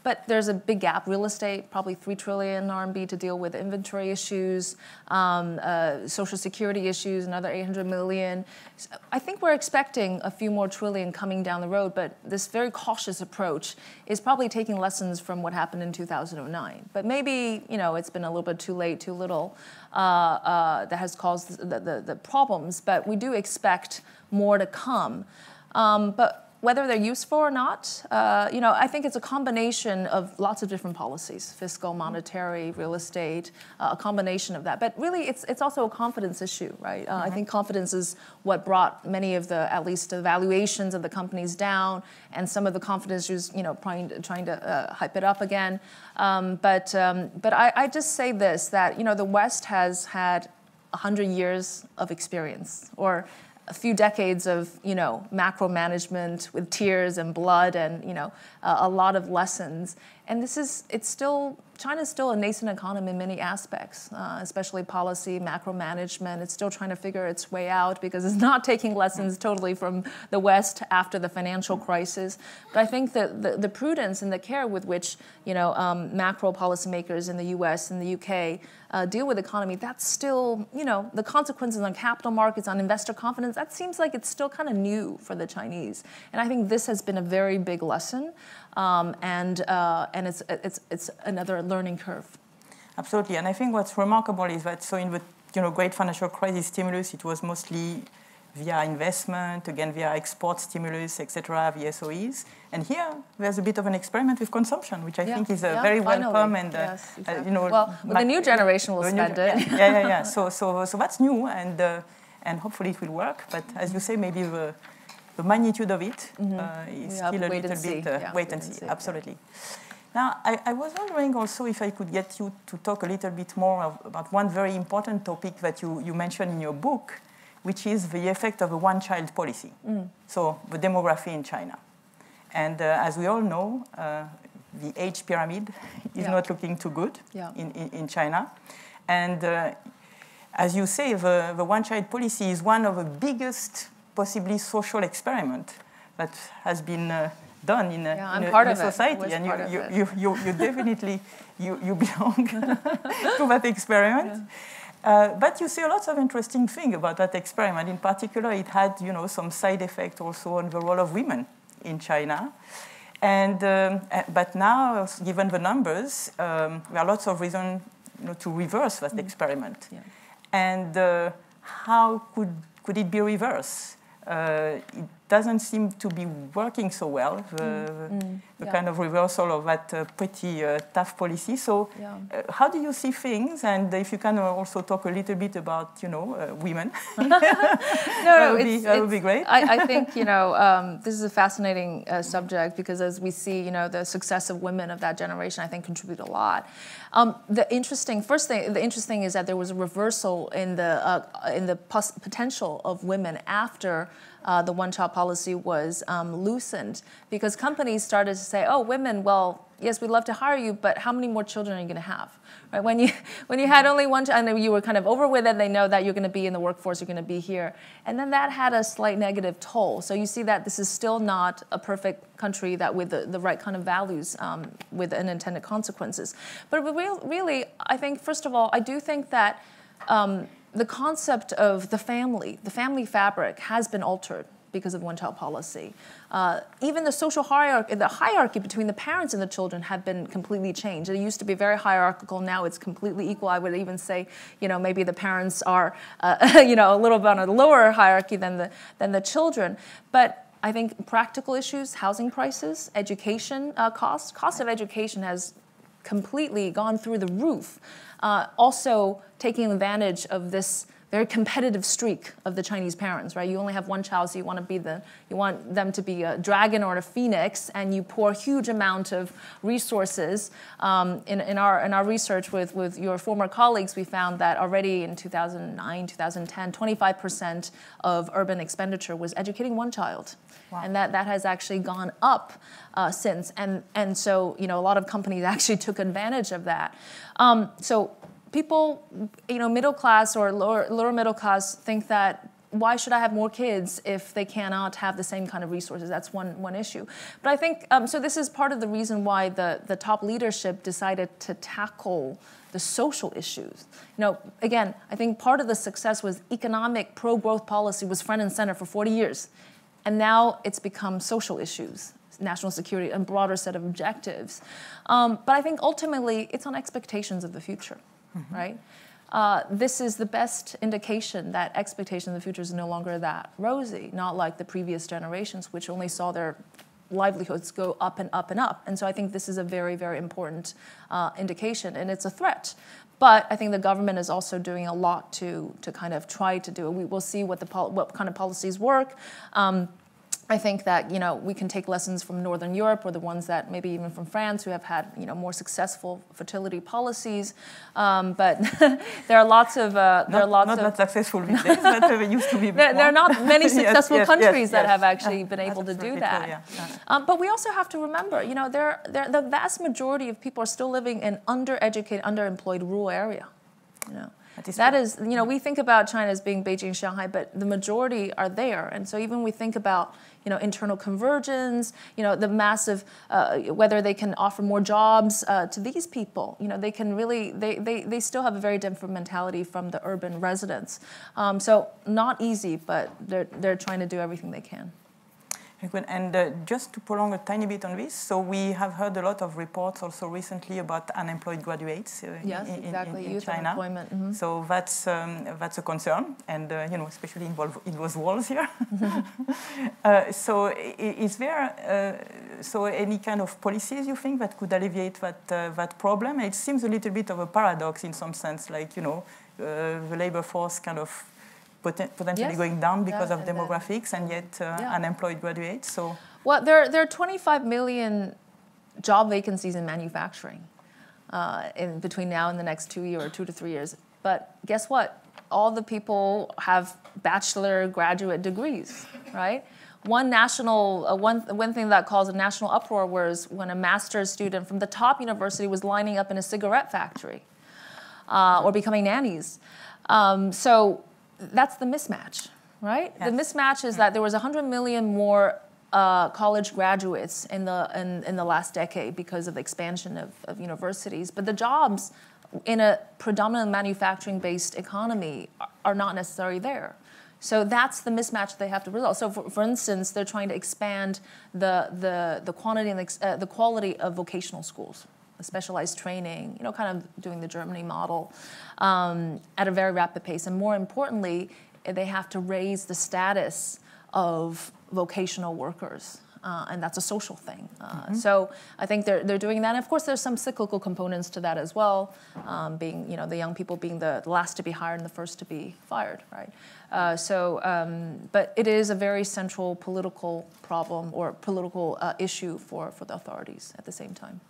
but there's a big gap. Real estate, probably 3 trillion RMB to deal with inventory issues, social security issues, another 800 million. So I think we're expecting a few more trillion coming down the road, but this very cautious approach is probably taking lessons from what happened in 2009. But maybe, it's been a little bit too late, too little, that has caused the problems, but we do expect more to come. But whether they're useful or not, I think it's a combination of lots of different policies, fiscal, monetary, real estate, a combination of that. But really, it's also a confidence issue, right? I think confidence is what brought many of at least the valuations of the companies down, and some of the confidence issues, trying to hype it up again. But I just say this, that, the West has had 100 years of experience, or a few decades of, macro management with tears and blood and, a lot of lessons. And China's still a nascent economy in many aspects, especially policy, macro management. It's still trying to figure its way out because it's not taking lessons totally from the West after the financial crisis. But I think that the prudence and the care with which, macro policymakers in the US and the UK deal with the economy, that's still, the consequences on capital markets, on investor confidence, that seems like it's still kind of new for the Chinese. And I think this has been a very big lesson. And it's another learning curve. Absolutely, and I think what's remarkable is that in the great financial crisis stimulus, it was mostly via investment, again via export stimulus, etc., via SOEs. And here there's a bit of an experiment with consumption, which I think is very welcome. And yes, exactly. Well, the new generation will spend it. Yeah. So that's new, and hopefully it will work. But as you say, maybe the magnitude of it is still a little bit wait and see. Absolutely. Now, I was wondering also if I could get you to talk a little bit more about one very important topic that you mentioned in your book, which is the effect of a one-child policy. So the demography in China. And as we all know, the age pyramid is not looking too good in China. And as you say, the one-child policy is one of the biggest possibly social experiment that has been done in a society, and you definitely you belong to that experiment. But you see lots of interesting things about that experiment. In particular, it had some side effect also on the role of women in China. And but now, given the numbers, there are lots of reasons to reverse that experiment. And how could it be reversed? It doesn't seem to be working so well, the kind of reversal of that pretty tough policy. So how do you see things? And if you can also talk a little bit about, women. That would be great. I think, this is a fascinating subject because as we see, the success of women of that generation, I think contribute a lot. The interesting is that there was a reversal in the potential of women after the one-child policy was loosened, because companies started to say, "Oh, women, well, yes, we'd love to hire you, but how many more children are you going to have?" Right? When you had only one child and you were kind of over with it, they know that you're going to be in the workforce, you're going to be here, and then that had a slight negative toll. So you see that this is still not a perfect country that with the right kind of values with unintended consequences. But really, I think first of all, I do think that. The concept of the family fabric has been altered because of one-child policy. Even the social hierarchy between the parents and the children have been completely changed. It used to be very hierarchical. Now it's completely equal. I would even say, maybe the parents are, a little bit on a lower hierarchy than the children. But I think practical issues, housing prices, education cost of education has completely gone through the roof. Also taking advantage of this very competitive streak of the Chinese parents, right? You only have one child, so you want them to be a dragon or a phoenix, and you pour a huge amount of resources. In our research with your former colleagues, we found that already in 2009, 2010, 25% of urban expenditure was educating one child. Wow. And that has actually gone up since. And so, a lot of companies actually took advantage of that. So people, middle class or lower middle class think that why should I have more kids if they cannot have the same kind of resources? That's one issue. But I think, so this is part of the reason why the top leadership decided to tackle the social issues. Again, I think part of the success was economic pro-growth policy was front and center for 40 years. And now it's become social issues, national security, and broader set of objectives. But I think ultimately it's on expectations of the future, right? this is the best indication that expectation of the future is no longer that rosy, not like the previous generations, which only saw their livelihoods go up and up and up. And so I think this is a very, very important indication, and it's a threat. But I think the government is also doing a lot to kind of try to do it. We will see what kind of policies work. I think that we can take lessons from Northern Europe, or the ones that maybe even from France, who have had more successful fertility policies. But there are lots of not successful these days, but it used to be. There are not many successful countries that have actually been able to do that. Cool, yeah. But we also have to remember, the vast majority of people are still living in undereducated, underemployed rural area. That is, we think about China as being Beijing, Shanghai, but the majority are there. And so even we think about, internal convergence, the massive, whether they can offer more jobs to these people, they can really, they still have a very different mentality from the urban residents. So not easy, but they're trying to do everything they can. And just to prolong a tiny bit on this, so we have heard a lot of reports also recently about unemployed graduates in Youth China. Unemployment. Mm-hmm. So that's a concern, and especially in those walls here. So is there any kind of policies you think that could alleviate that problem? It seems a little bit of a paradox in some sense, like the labor force kind of potentially going down because of demographics, and yet unemployed graduates. So, well, there are 25 million job vacancies in manufacturing in between now and the next 2 to 3 years. But guess what? All the people have bachelor, graduate degrees, right? One thing that caused a national uproar was when a master's student from the top university was lining up in a cigarette factory or becoming nannies. So that's the mismatch, right? Yes. The mismatch is that there was 100 million more college graduates in the last decade because of the expansion of universities, but the jobs in a predominant manufacturing-based economy are not necessarily there. So that's the mismatch they have to resolve. So for instance, they're trying to expand the quantity and the quality of vocational schools, specialized training, kind of doing the Germany model at a very rapid pace. And more importantly, they have to raise the status of vocational workers. And that's a social thing. So I think they're doing that. And of course, there's some cyclical components to that as well, being, the young people being the last to be hired and the first to be fired, right? But it is a very central political problem or political issue for the authorities at the same time.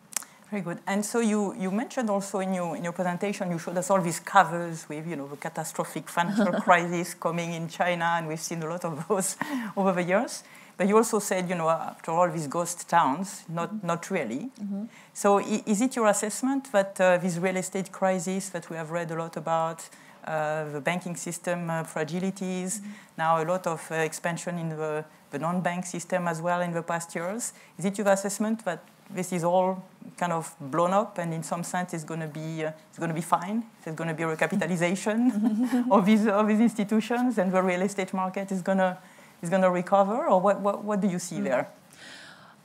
Very good. And so you mentioned also in your presentation, you showed us all these covers with, the catastrophic financial crisis coming in China, and we've seen a lot of those over the years. But you also said, after all, these ghost towns, not really. Mm-hmm. So is it your assessment that this real estate crisis that we have read a lot about, the banking system fragilities, now a lot of expansion in the non-bank system as well in the past years, is it your assessment that this is all kind of blown up, and in some sense it's going to be fine? There's going to be a recapitalization of these institutions, and the real estate market is going to recover, or what do you see there?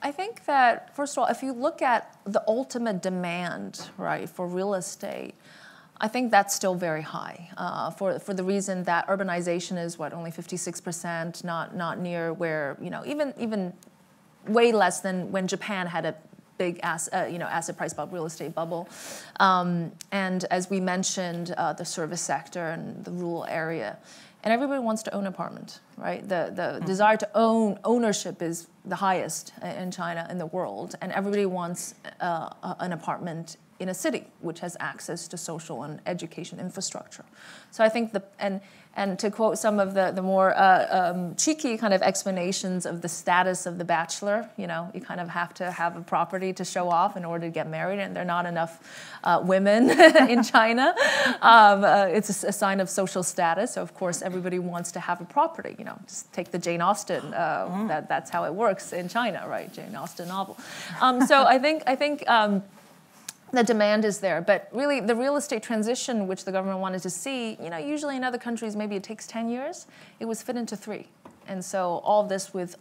I think that, first of all, if you look at the ultimate demand, right, for real estate, I think that's still very high for the reason that urbanization is only 56%, not near where even way less than when Japan had a big asset price bubble, real estate bubble, and as we mentioned, the service sector and the rural area. And everybody wants to own an apartment, right? The desire to ownership is the highest in China, in the world, and everybody wants an apartment in a city which has access to social and education infrastructure. So I think and to quote some of the more cheeky kind of explanations of the status of the bachelor, you kind of have to have a property to show off in order to get married, and there are not enough women in China. It's a sign of social status. So of course everybody wants to have a property. Just take the Jane Austen. That's how it works in China, right? Jane Austen novel. So I think. The demand is there, but really the real estate transition, which the government wanted to see, usually in other countries maybe it takes 10 years. It was fit into 3, and so all of this with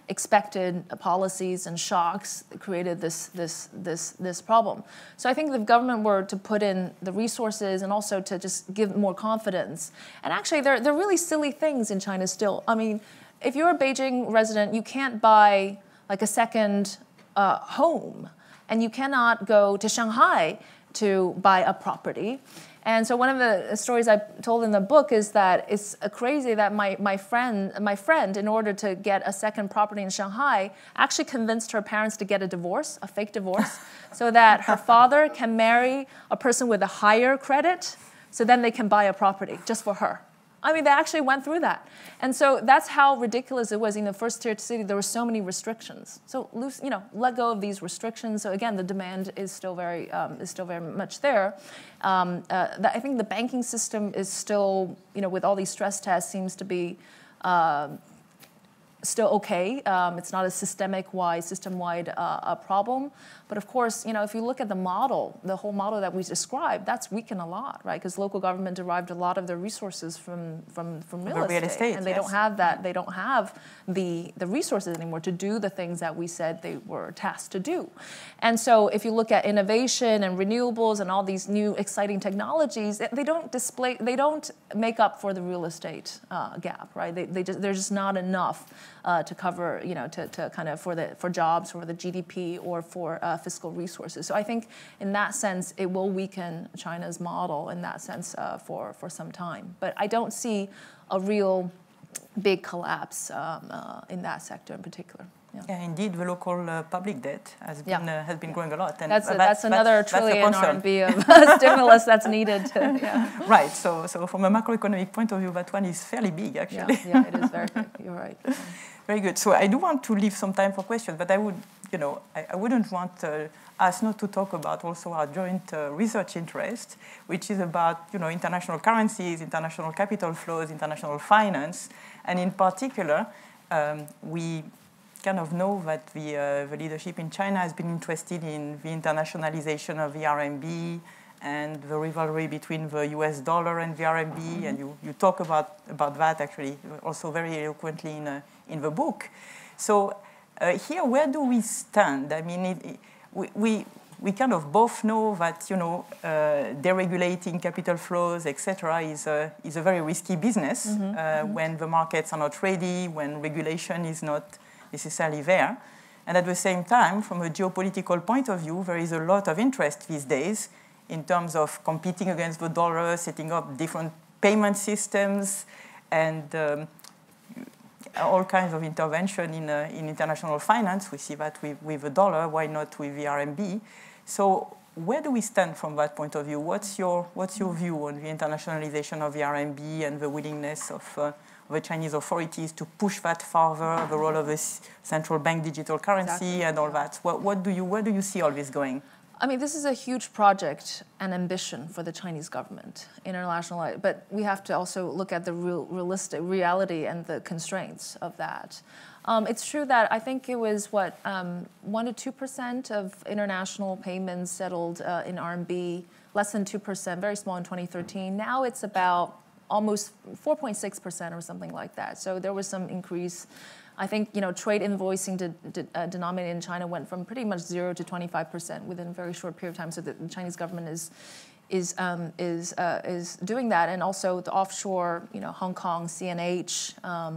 expected policies and shocks that created this problem. So I think if the government were to put in the resources and also to just give more confidence, and actually they're really silly things in China still. I mean, if you're a Beijing resident, you can't buy like a second home, and you cannot go to Shanghai to buy a property. And so one of the stories I told in the book is that it's crazy that my friend, in order to get a second property in Shanghai, actually convinced her parents to get a divorce, a fake divorce, so that her father can marry a person with a higher credit, so then they can buy a property just for her. I mean, they actually went through that. And so that's how ridiculous it was. In the first tier city, there were so many restrictions. So, let go of these restrictions. So again, the demand is still very much there. I think the banking system is still, with all these stress tests, seems to be still okay. It's not a system-wide problem. But of course, if you look at the model, the whole model that we described, that's weakened a lot, right? Because local government derived a lot of their resources from real estate, and they don't have that. They don't have the resources anymore to do the things that we said they were tasked to do. And so, if you look at innovation and renewables and all these new exciting technologies, they don't make up for the real estate gap, right? There's just not enough to cover, to kind of for jobs, for the GDP, or for fiscal resources. So I think in that sense, it will weaken China's model in that sense for some time. But I don't see a real big collapse in that sector in particular. Yeah, indeed, the local public debt has been growing a lot. And that's another trillion RMB of stimulus that's needed. Right. So from a macroeconomic point of view, that one is fairly big, actually. Yeah, it is very big. You're right. Very good. So I do want to leave some time for questions, but I would, I wouldn't want us not to talk about also our joint research interest, which is about, international currencies, international capital flows, international finance, and in particular, we kind of know that the leadership in China has been interested in the internationalization of the RMB and the rivalry between the US dollar and the RMB, and you talk about that actually also very eloquently in the book. So here, where do we stand? I mean, we kind of both know that deregulating capital flows, etc., is a very risky business when the markets are not ready, when regulation is not necessarily there. And at the same time, from a geopolitical point of view, there is a lot of interest these days in terms of competing against the dollar, setting up different payment systems, and all kinds of intervention in international finance. We see that with the dollar, why not with the RMB? So where do we stand from that point of view? What's your view on the internationalization of the RMB and the willingness of the Chinese authorities to push that further, the role of the central bank digital currency and all that? Where do you see all this going? I mean, this is a huge project and ambition for the Chinese government, international, but we have to also look at the realistic reality and the constraints of that. It's true that I think it was 1% to 2% of international payments settled in RMB, less than 2%, very small in 2013. Now it's about almost 4.6% or something like that. So there was some increase. I think trade invoicing denominated in China went from pretty much 0 to 25% within a very short period of time. So the Chinese government is doing that, and also the offshore, Hong Kong CNH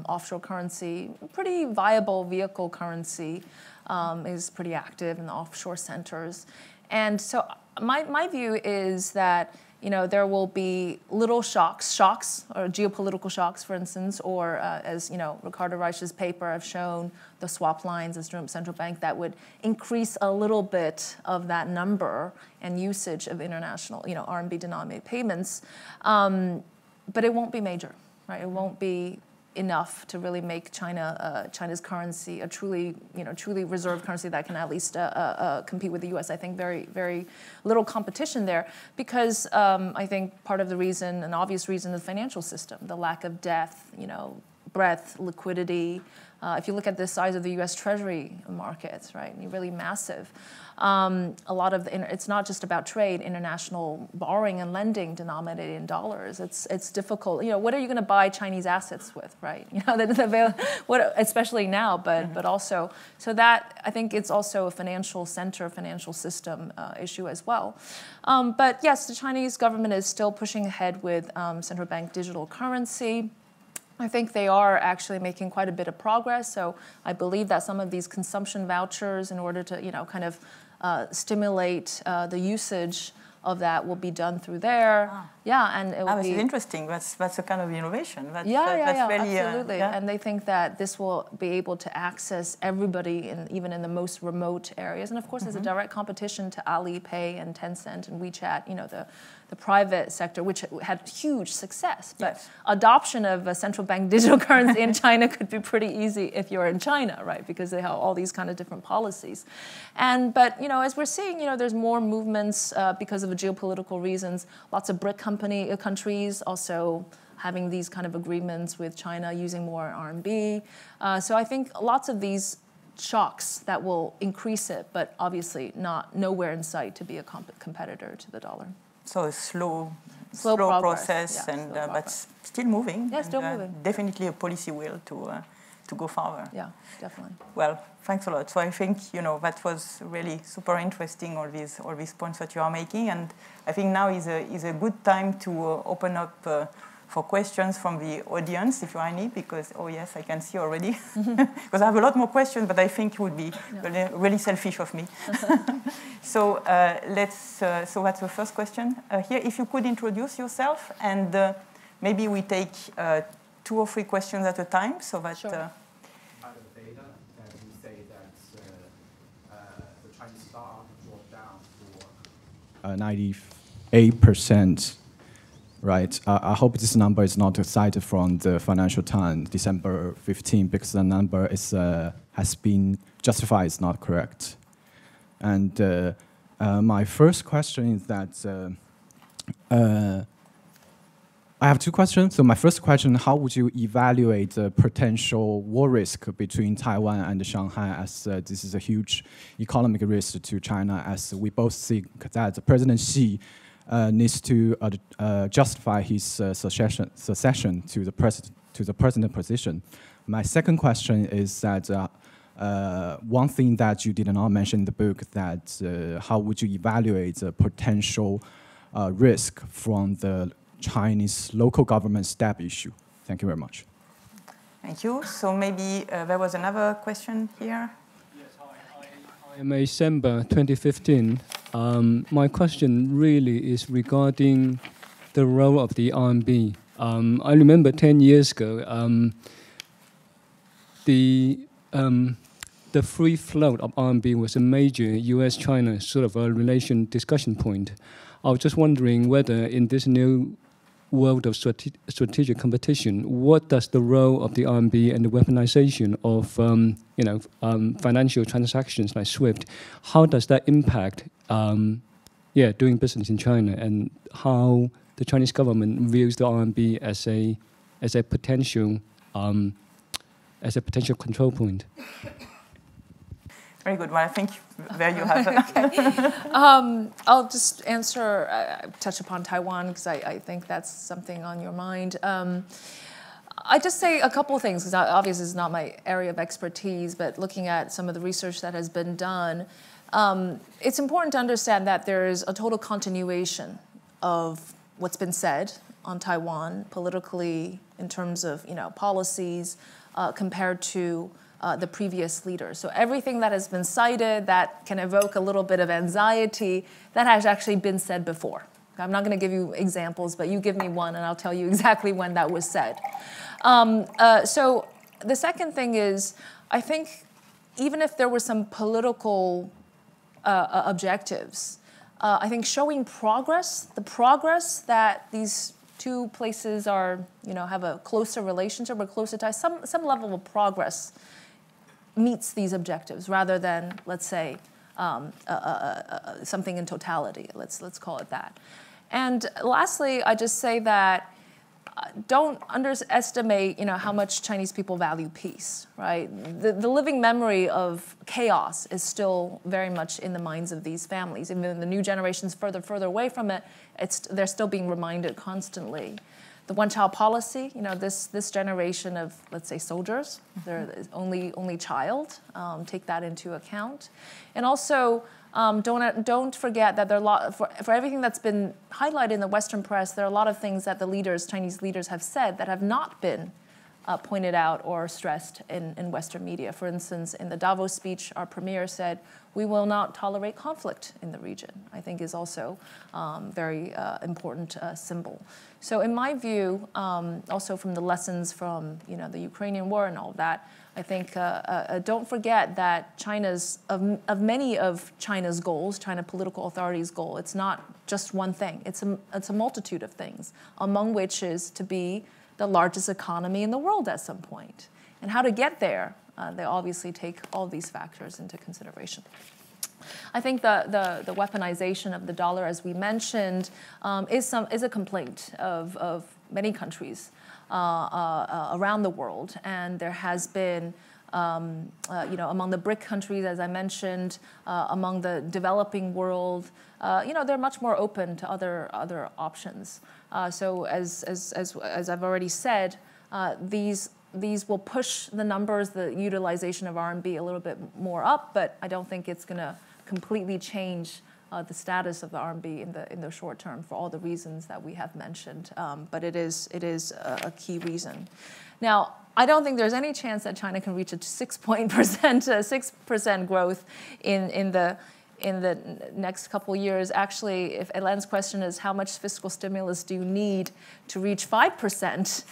offshore currency, pretty viable vehicle currency, is pretty active in the offshore centers, and so my view is that there will be little shocks or geopolitical shocks, for instance, or as Ricardo Reich's paper have shown, the swap lines as central bank that would increase a little bit of that number and usage of international, RMB denominated payments, but it won't be major, right? It won't be enough to really make China's currency a truly reserve currency that can at least compete with the U.S. I think very, very little competition there, because I think part of the reason, an obvious reason, is the financial system, the lack of depth, breadth, liquidity. If you look at the size of the U.S. Treasury markets, right, really massive. a lot of it's not just about trade, international borrowing and lending denominated in dollars. It's difficult. What are you going to buy Chinese assets with, right? Especially now, but also so that I think it's also a financial center, financial system issue as well. But yes, the Chinese government is still pushing ahead with central bank digital currency. I think they are actually making quite a bit of progress. So I believe that some of these consumption vouchers, in order to kind of stimulate the usage of that, will be done through there. Yeah, and it will this be is interesting. That's a kind of innovation. That's really, absolutely. And they think that this will be able to access everybody, even in the most remote areas. And of course, there's a direct competition to Alipay and Tencent and WeChat. The private sector, which had huge success. But adoption of a central bank digital currency in China could be pretty easy if you're in China, right? Because they have all these kind of different policies. But as we're seeing, there's more movements because of geopolitical reasons. Lots of BRIC countries also having these kind of agreements with China, using more RMB. So I think lots of these shocks that will increase it, but obviously nowhere in sight to be a competitor to the dollar. So a slow progress, process, but still moving. Yeah, still moving. Definitely a policy will to go further. Yeah, definitely. Well, thanks a lot. So I think that was really super interesting. All these points that you are making, and I think now is a good time to open up for questions from the audience, if you are any, because, yes, I can see already. Because I have a lot more questions, but I think it would be really selfish of me. So so that's the first question. Here, if you could introduce yourself, and maybe we take 2 or 3 questions at a time, so that... Out of data, you say that the Chinese stock dropped down for 98%. Right. I hope this number is not cited from the Financial Times, December 15, because the number has been justified. It's not correct. And my first question is that I have 2 questions. So my first question: how would you evaluate the potential war risk between Taiwan and Shanghai, as this is a huge economic risk to China, as we both think that President Xi needs to justify his succession to the president position. My second question is that one thing that you did not mention in the book, that how would you evaluate the potential risk from the Chinese local government step issue? Thank you very much. Thank you. So maybe there was another question here. In December 2015, my question really is regarding the role of the RMB. I remember 10 years ago, the free float of RMB was a major US-China sort of a relation discussion point. I was just wondering whether in this new world of strategic competition, what does the role of the RMB and the weaponization of financial transactions like SWIFT, how does that impact doing business in China, and how the Chinese government views the RMB as a potential control point? Very good. Well, I think there you have it. I'll just answer, touch upon Taiwan, because I think that's something on your mind. I just say a couple of things, because obviously it's not my area of expertise, but looking at some of the research that has been done, it's important to understand that there is a total continuation of what's been said on Taiwan politically in terms of policies compared to the previous leaders. So everything that has been cited that can evoke a little bit of anxiety, that has actually been said before. I'm not going to give you examples, but you give me one and I'll tell you exactly when that was said. So the second thing is, I think even if there were some political objectives, I think showing progress, the progress that these 2 places are, have a closer relationship or closer ties, some level of progress meets these objectives rather than, let's say, something in totality. Let's call it that. And lastly, I just say that don't underestimate, how much Chinese people value peace, right? The living memory of chaos is still very much in the minds of these families. Even the new generations further away from it, they're still being reminded constantly. The one-child policy, this generation of, let's say, soldiers, they're only child, take that into account. And also, don't forget that there are a lot, for everything that's been highlighted in the Western press, there are a lot of things that the Chinese leaders have said that have not been pointed out or stressed in Western media. For instance, in the Davos speech, our premier said, "We will not tolerate conflict in the region," I think is also very important symbol. So in my view, also from the lessons from the Ukrainian war and all of that, I think don't forget that of many of China's goals, China political authorities' goal, it's not just one thing. It's a multitude of things, among which is to be the largest economy in the world at some point. And how to get there, they obviously take all these factors into consideration. I think the weaponization of the dollar, as we mentioned, is a complaint of many countries around the world, and there has been, among the BRIC countries, as I mentioned, among the developing world, they're much more open to other options. So as I've already said, these will push the numbers, the utilization of RMB a little bit more up, but I don't think it's going to completely change the status of the RMB in the short term for all the reasons that we have mentioned. But it is a key reason. Now, I don't think there's any chance that China can reach a 6% growth in the next couple of years. Actually, if Hélène's question is how much fiscal stimulus do you need to reach 5%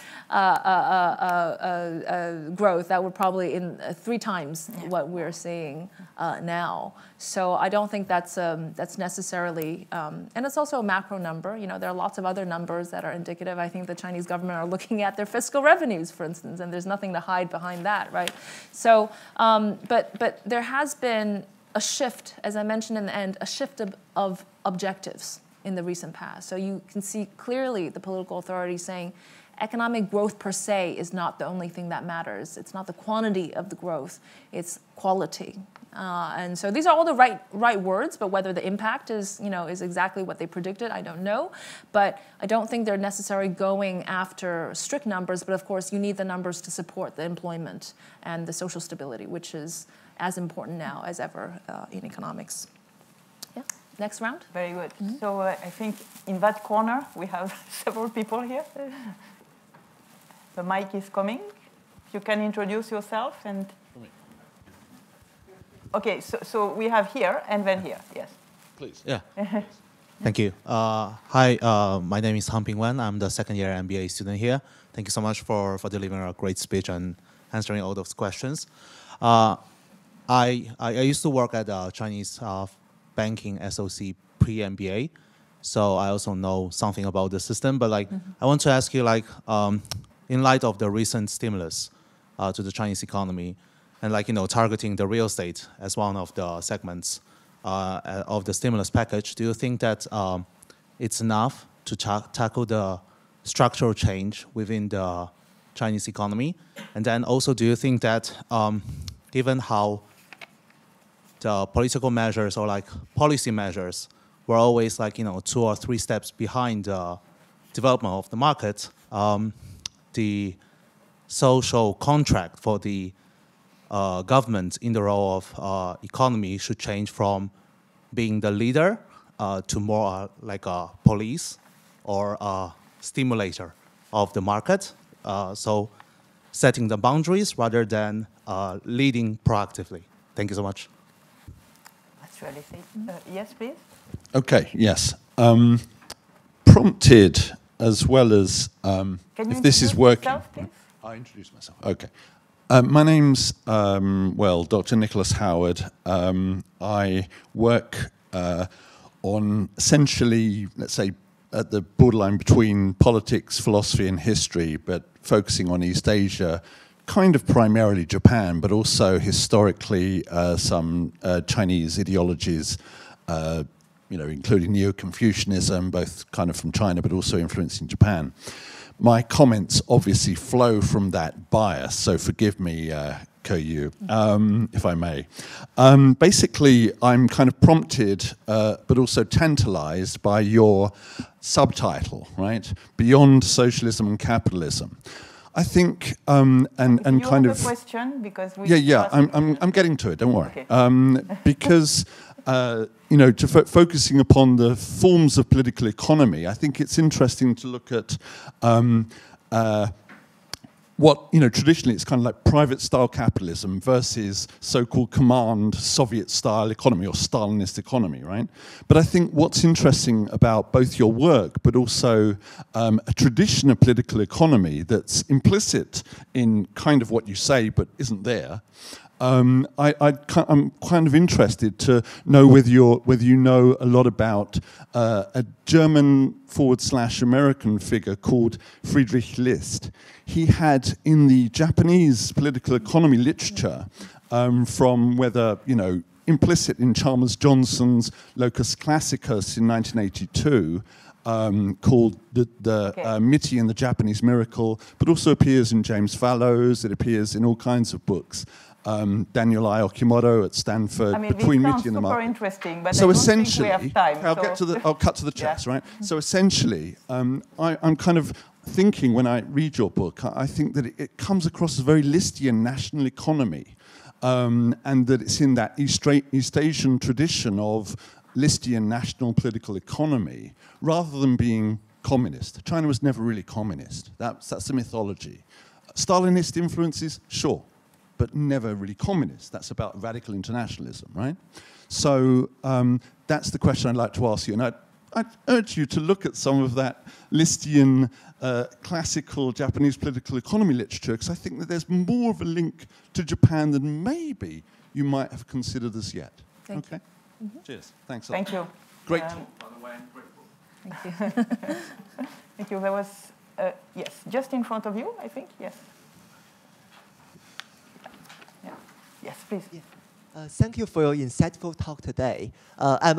growth, that would probably in 3 times what we're seeing now. So I don't think that's necessarily, and it's also a macro number. There are lots of other numbers that are indicative. I think the Chinese government are looking at their fiscal revenues, for instance, and there's nothing to hide behind that, right? So, but there has been a shift, as I mentioned in the end, a shift of objectives in the recent past. So you can see clearly the political authorities saying economic growth per se is not the only thing that matters. It's not the quantity of the growth, it's quality. And so these are all the right words, but whether the impact is exactly what they predicted, I don't know. But I don't think they're necessarily going after strict numbers, but of course you need the numbers to support the employment and the social stability, which is as important now as ever in economics. Yeah, next round. Very good. So I think in that corner we have several people here. The mic is coming. You can introduce yourself and. Okay, so we have here and then here. Yes. Please. Yeah. Thank you. Hi, my name is Han Ping Wen. I'm the second-year MBA student here. Thank you so much for delivering a great speech and answering all those questions. I used to work at a Chinese banking SOC pre-MBA, so I also know something about the system. But I want to ask you, in light of the recent stimulus to the Chinese economy, and targeting the real estate as one of the segments of the stimulus package, do you think that it's enough to tackle the structural change within the Chinese economy? And then also, do you think that given how the political measures or policy measures were always 2 or 3 steps behind the development of the market, the social contract for the government in the role of economy should change from being the leader to more like a police or a stimulator of the market. So setting the boundaries rather than leading proactively. Thank you so much. That's really safe. Yes, please. Okay, yes. Prompted as well as if this is working. Yourself, please? I introduce myself. Okay. My name's, Dr. Nicholas Howard. I work on essentially, let's say, at the borderline between politics, philosophy, and history, but focusing on East Asia, kind of primarily Japan, but also historically some Chinese ideologies including Neo-Confucianism, both kind of from China, but also influencing Japan. My comments obviously flow from that bias, so forgive me, Keyu, if I may. Basically, I'm kind of prompted, but also tantalized by your subtitle, right? Beyond Socialism and Capitalism. I think, and kind of... question, because we... Yeah, I'm getting to it, don't worry. Okay. Because... focusing upon the forms of political economy, I think it's interesting to look at what, traditionally it's kind of like private-style capitalism versus so-called command Soviet-style economy or Stalinist economy, right? But I think what's interesting about both your work, but also a tradition of political economy that's implicit in kind of what you say, but isn't there, I'm kind of interested to know whether you know a lot about a German / American figure called Friedrich List. He had in the Japanese political economy literature, from whether implicit in Chalmers Johnson's Locus Classicus in 1982. Called the Mitty and the Japanese Miracle, but also appears in James Fallows. It appears in all kinds of books. Daniel I. Okimoto at Stanford, Between Mitty and the Market. Super interesting, but so I essentially, don't think we have time. I'll cut to the chase, right? So essentially, I'm kind of thinking when I read your book, I think that it comes across as a very Listian national economy, and that it's in that East Asian tradition of Listian national political economy, rather than being communist. China was never really communist. That's a mythology. Stalinist influences, sure, but never really communist. That's about radical internationalism, right? So that's the question I'd like to ask you. And I'd urge you to look at some of that Listian classical Japanese political economy literature, because I think that there's more of a link to Japan than maybe you might have considered as yet. Thank you. Mm-hmm. Cheers. Thanks a lot. Thank you. Great. By the way, I'm grateful. Thank you. Thank you. There was, yes, just in front of you, I think. Yes. Yeah. Yes, please. Yeah. Thank you for your insightful talk today. I'm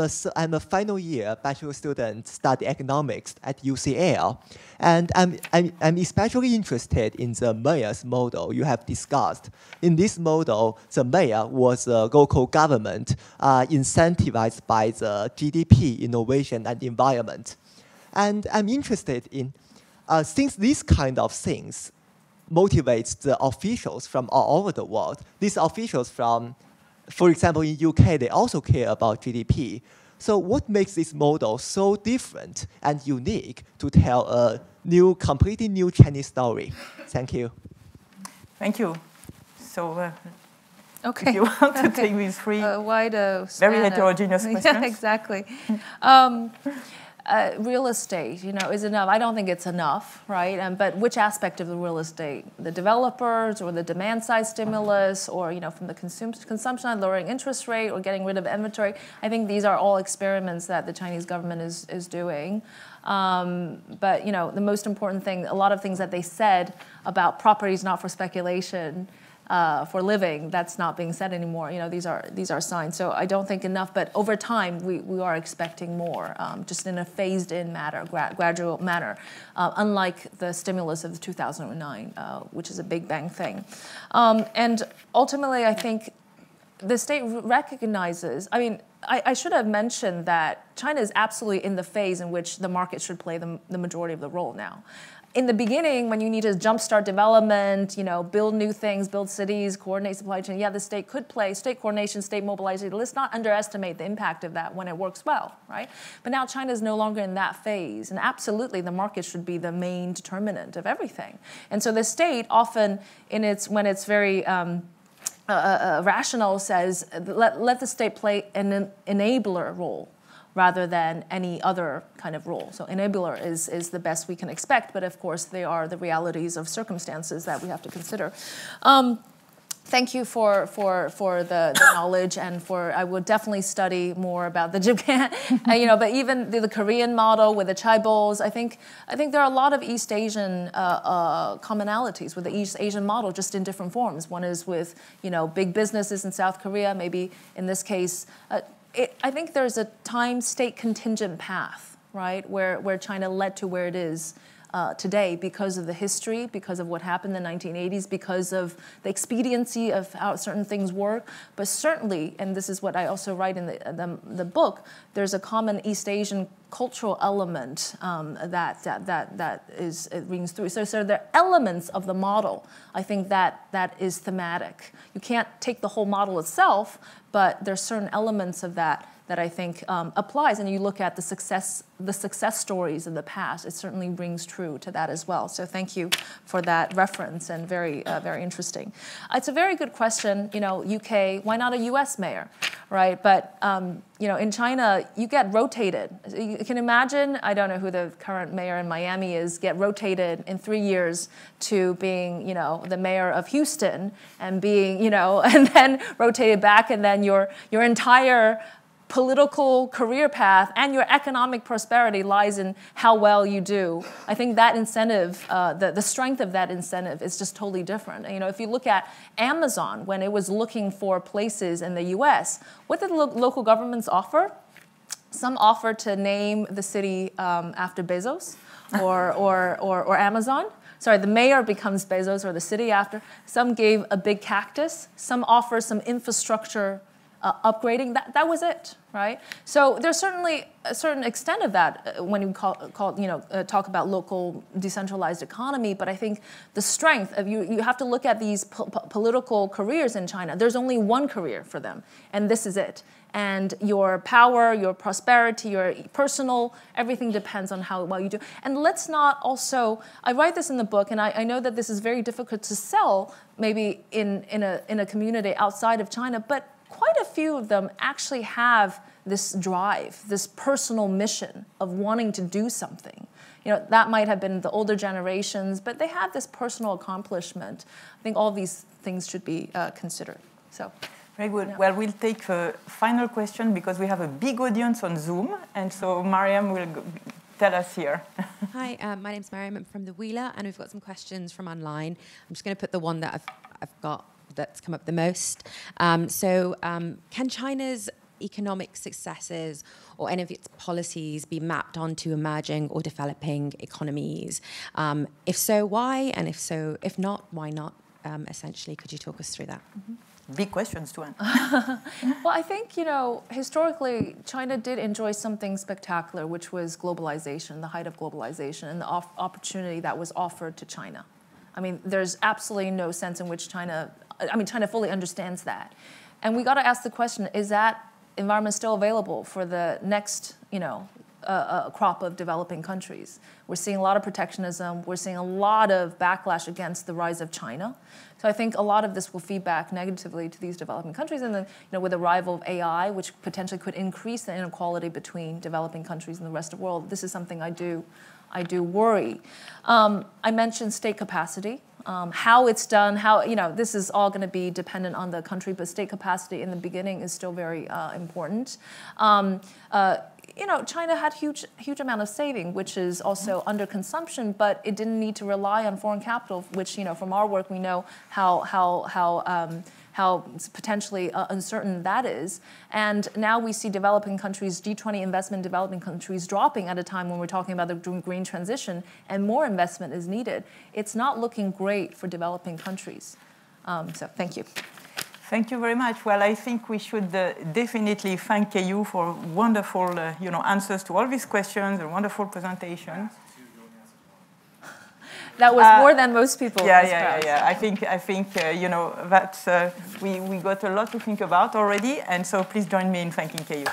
a final year bachelor student studying economics at UCL, and I'm especially interested in the mayor's model you have discussed. In this model, the mayor was a local government incentivized by the GDP, innovation, and environment. And I'm interested in, since these kind of things motivates the officials from all over the world, these officials from, for example, in UK, they also care about GDP. So what makes this model so different and unique to tell a completely new Chinese story? Thank you. Thank you. So, okay. If you want to take these three very heterogeneous questions. Yeah, exactly. Real estate, is enough. I don't think it's enough, right? But which aspect of the real estate? The developers or the demand side stimulus or, from the consumption side, lowering interest rate or getting rid of inventory? I think these are all experiments that the Chinese government is doing. But, the most important thing, a lot of things that they said about properties not for speculation, for living, that's not being said anymore. These are signs. So I don't think enough, but over time we are expecting more, just in a phased-in manner, gradual manner, unlike the stimulus of 2009, which is a big bang thing. And ultimately, I think the state recognizes. I should have mentioned that China is absolutely in the phase in which the market should play the majority of the role now. In the beginning, when you need to jumpstart development, build new things, build cities, coordinate supply chain, the state could play, state coordination, state mobilization. Let's not underestimate the impact of that when it works well, right? But now China is no longer in that phase, and absolutely the market should be the main determinant of everything. And so the state often, when it's very rational, says, let the state play an enabler role, rather than any other kind of role. So enabler is the best we can expect, but of course they are the realities of circumstances that we have to consider. Thank you for the knowledge, and I would definitely study more about the Japan, but even the Korean model with the chaebols. I think there are a lot of East Asian commonalities with the East Asian model, just in different forms. One is with big businesses in South Korea, maybe in this case. I think there's a time-state contingent path, right, where China led to where it is today because of the history, because of what happened in the 1980s, because of the expediency of how certain things work. But certainly, and this is what I also write in the book, there's a common East Asian cultural element that rings through. So there are elements of the model, I think, that is thematic. You can't take the whole model itself, but there's certain elements of that I think applies. And you look at the success stories of the past, it certainly rings true to that as well. So thank you for that reference, and very interesting. It's a very good question. You know, UK, why not a US mayor, right? But you know, in China, you get rotated. You can imagine, I don't know who the current mayor in Miami is, get rotated in 3 years to being, you know, the mayor of Houston, and being, you know, and then rotated back, and then your entire political career path and your economic prosperity lies in how well you do. I think that incentive, the strength of that incentive is just totally different. You know, if you look at Amazon, when it was looking for places in the US, what did the local governments offer? Some offered to name the city after Bezos or Amazon. Sorry, the mayor becomes Bezos, or the city after. Some gave a big cactus. Some offer some infrastructure upgrading. That was it, right? So there's certainly a certain extent of that when you talk about local decentralized economy. But I think the strength of you have to look at these political careers in China. There's only one career for them, and this is it. And your power, your prosperity, your personal, everything depends on how well you do. And let's not also, I write this in the book, and I know that this is very difficult to sell maybe in a community outside of China, but quite a few of them actually have this drive, this personal mission of wanting to do something. You know, that might have been the older generations, but they have this personal accomplishment. I think all these things should be considered. So. Very good. Yeah. Well, we'll take a final question because we have a big audience on Zoom, and so Mariam will tell us here. Hi, my name's Mariam. I'm from the Wheeler, and we've got some questions from online. I'm just going to put the one that I've got that's come up the most. Can China's economic successes or any of its policies be mapped onto emerging or developing economies? If so, why? And if not, why not? Essentially, could you talk us through that? Mm-hmm. Big questions to answer. Well, I think, you know, historically, China did enjoy something spectacular, which was globalization, the height of globalization, and the opportunity that was offered to China. I mean, there's absolutely no sense in which China fully understands that. And we got to ask the question, is that environment still available for the next, you know, crop of developing countries? We're seeing a lot of protectionism. We're seeing a lot of backlash against the rise of China. So I think a lot of this will feed back negatively to these developing countries. And then, you know, with the arrival of AI, which potentially could increase the inequality between developing countries and the rest of the world, this is something I do worry. I mentioned state capacity. How it's done, this is all going to be dependent on the country, but state capacity in the beginning is still very important. You know, China had huge amount of saving, which is also under consumption, but it didn't need to rely on foreign capital, which, you know, from our work we know how potentially uncertain that is. And now we see developing countries, G20 investment in developing countries dropping at a time when we're talking about the green transition, and more investment is needed. It's not looking great for developing countries. So thank you. Thank you very much. Well, I think we should definitely thank Keyu for wonderful answers to all these questions, a wonderful presentation. That was more than most people. Yeah. I think that we got a lot to think about already, and so please join me in thanking Keyu.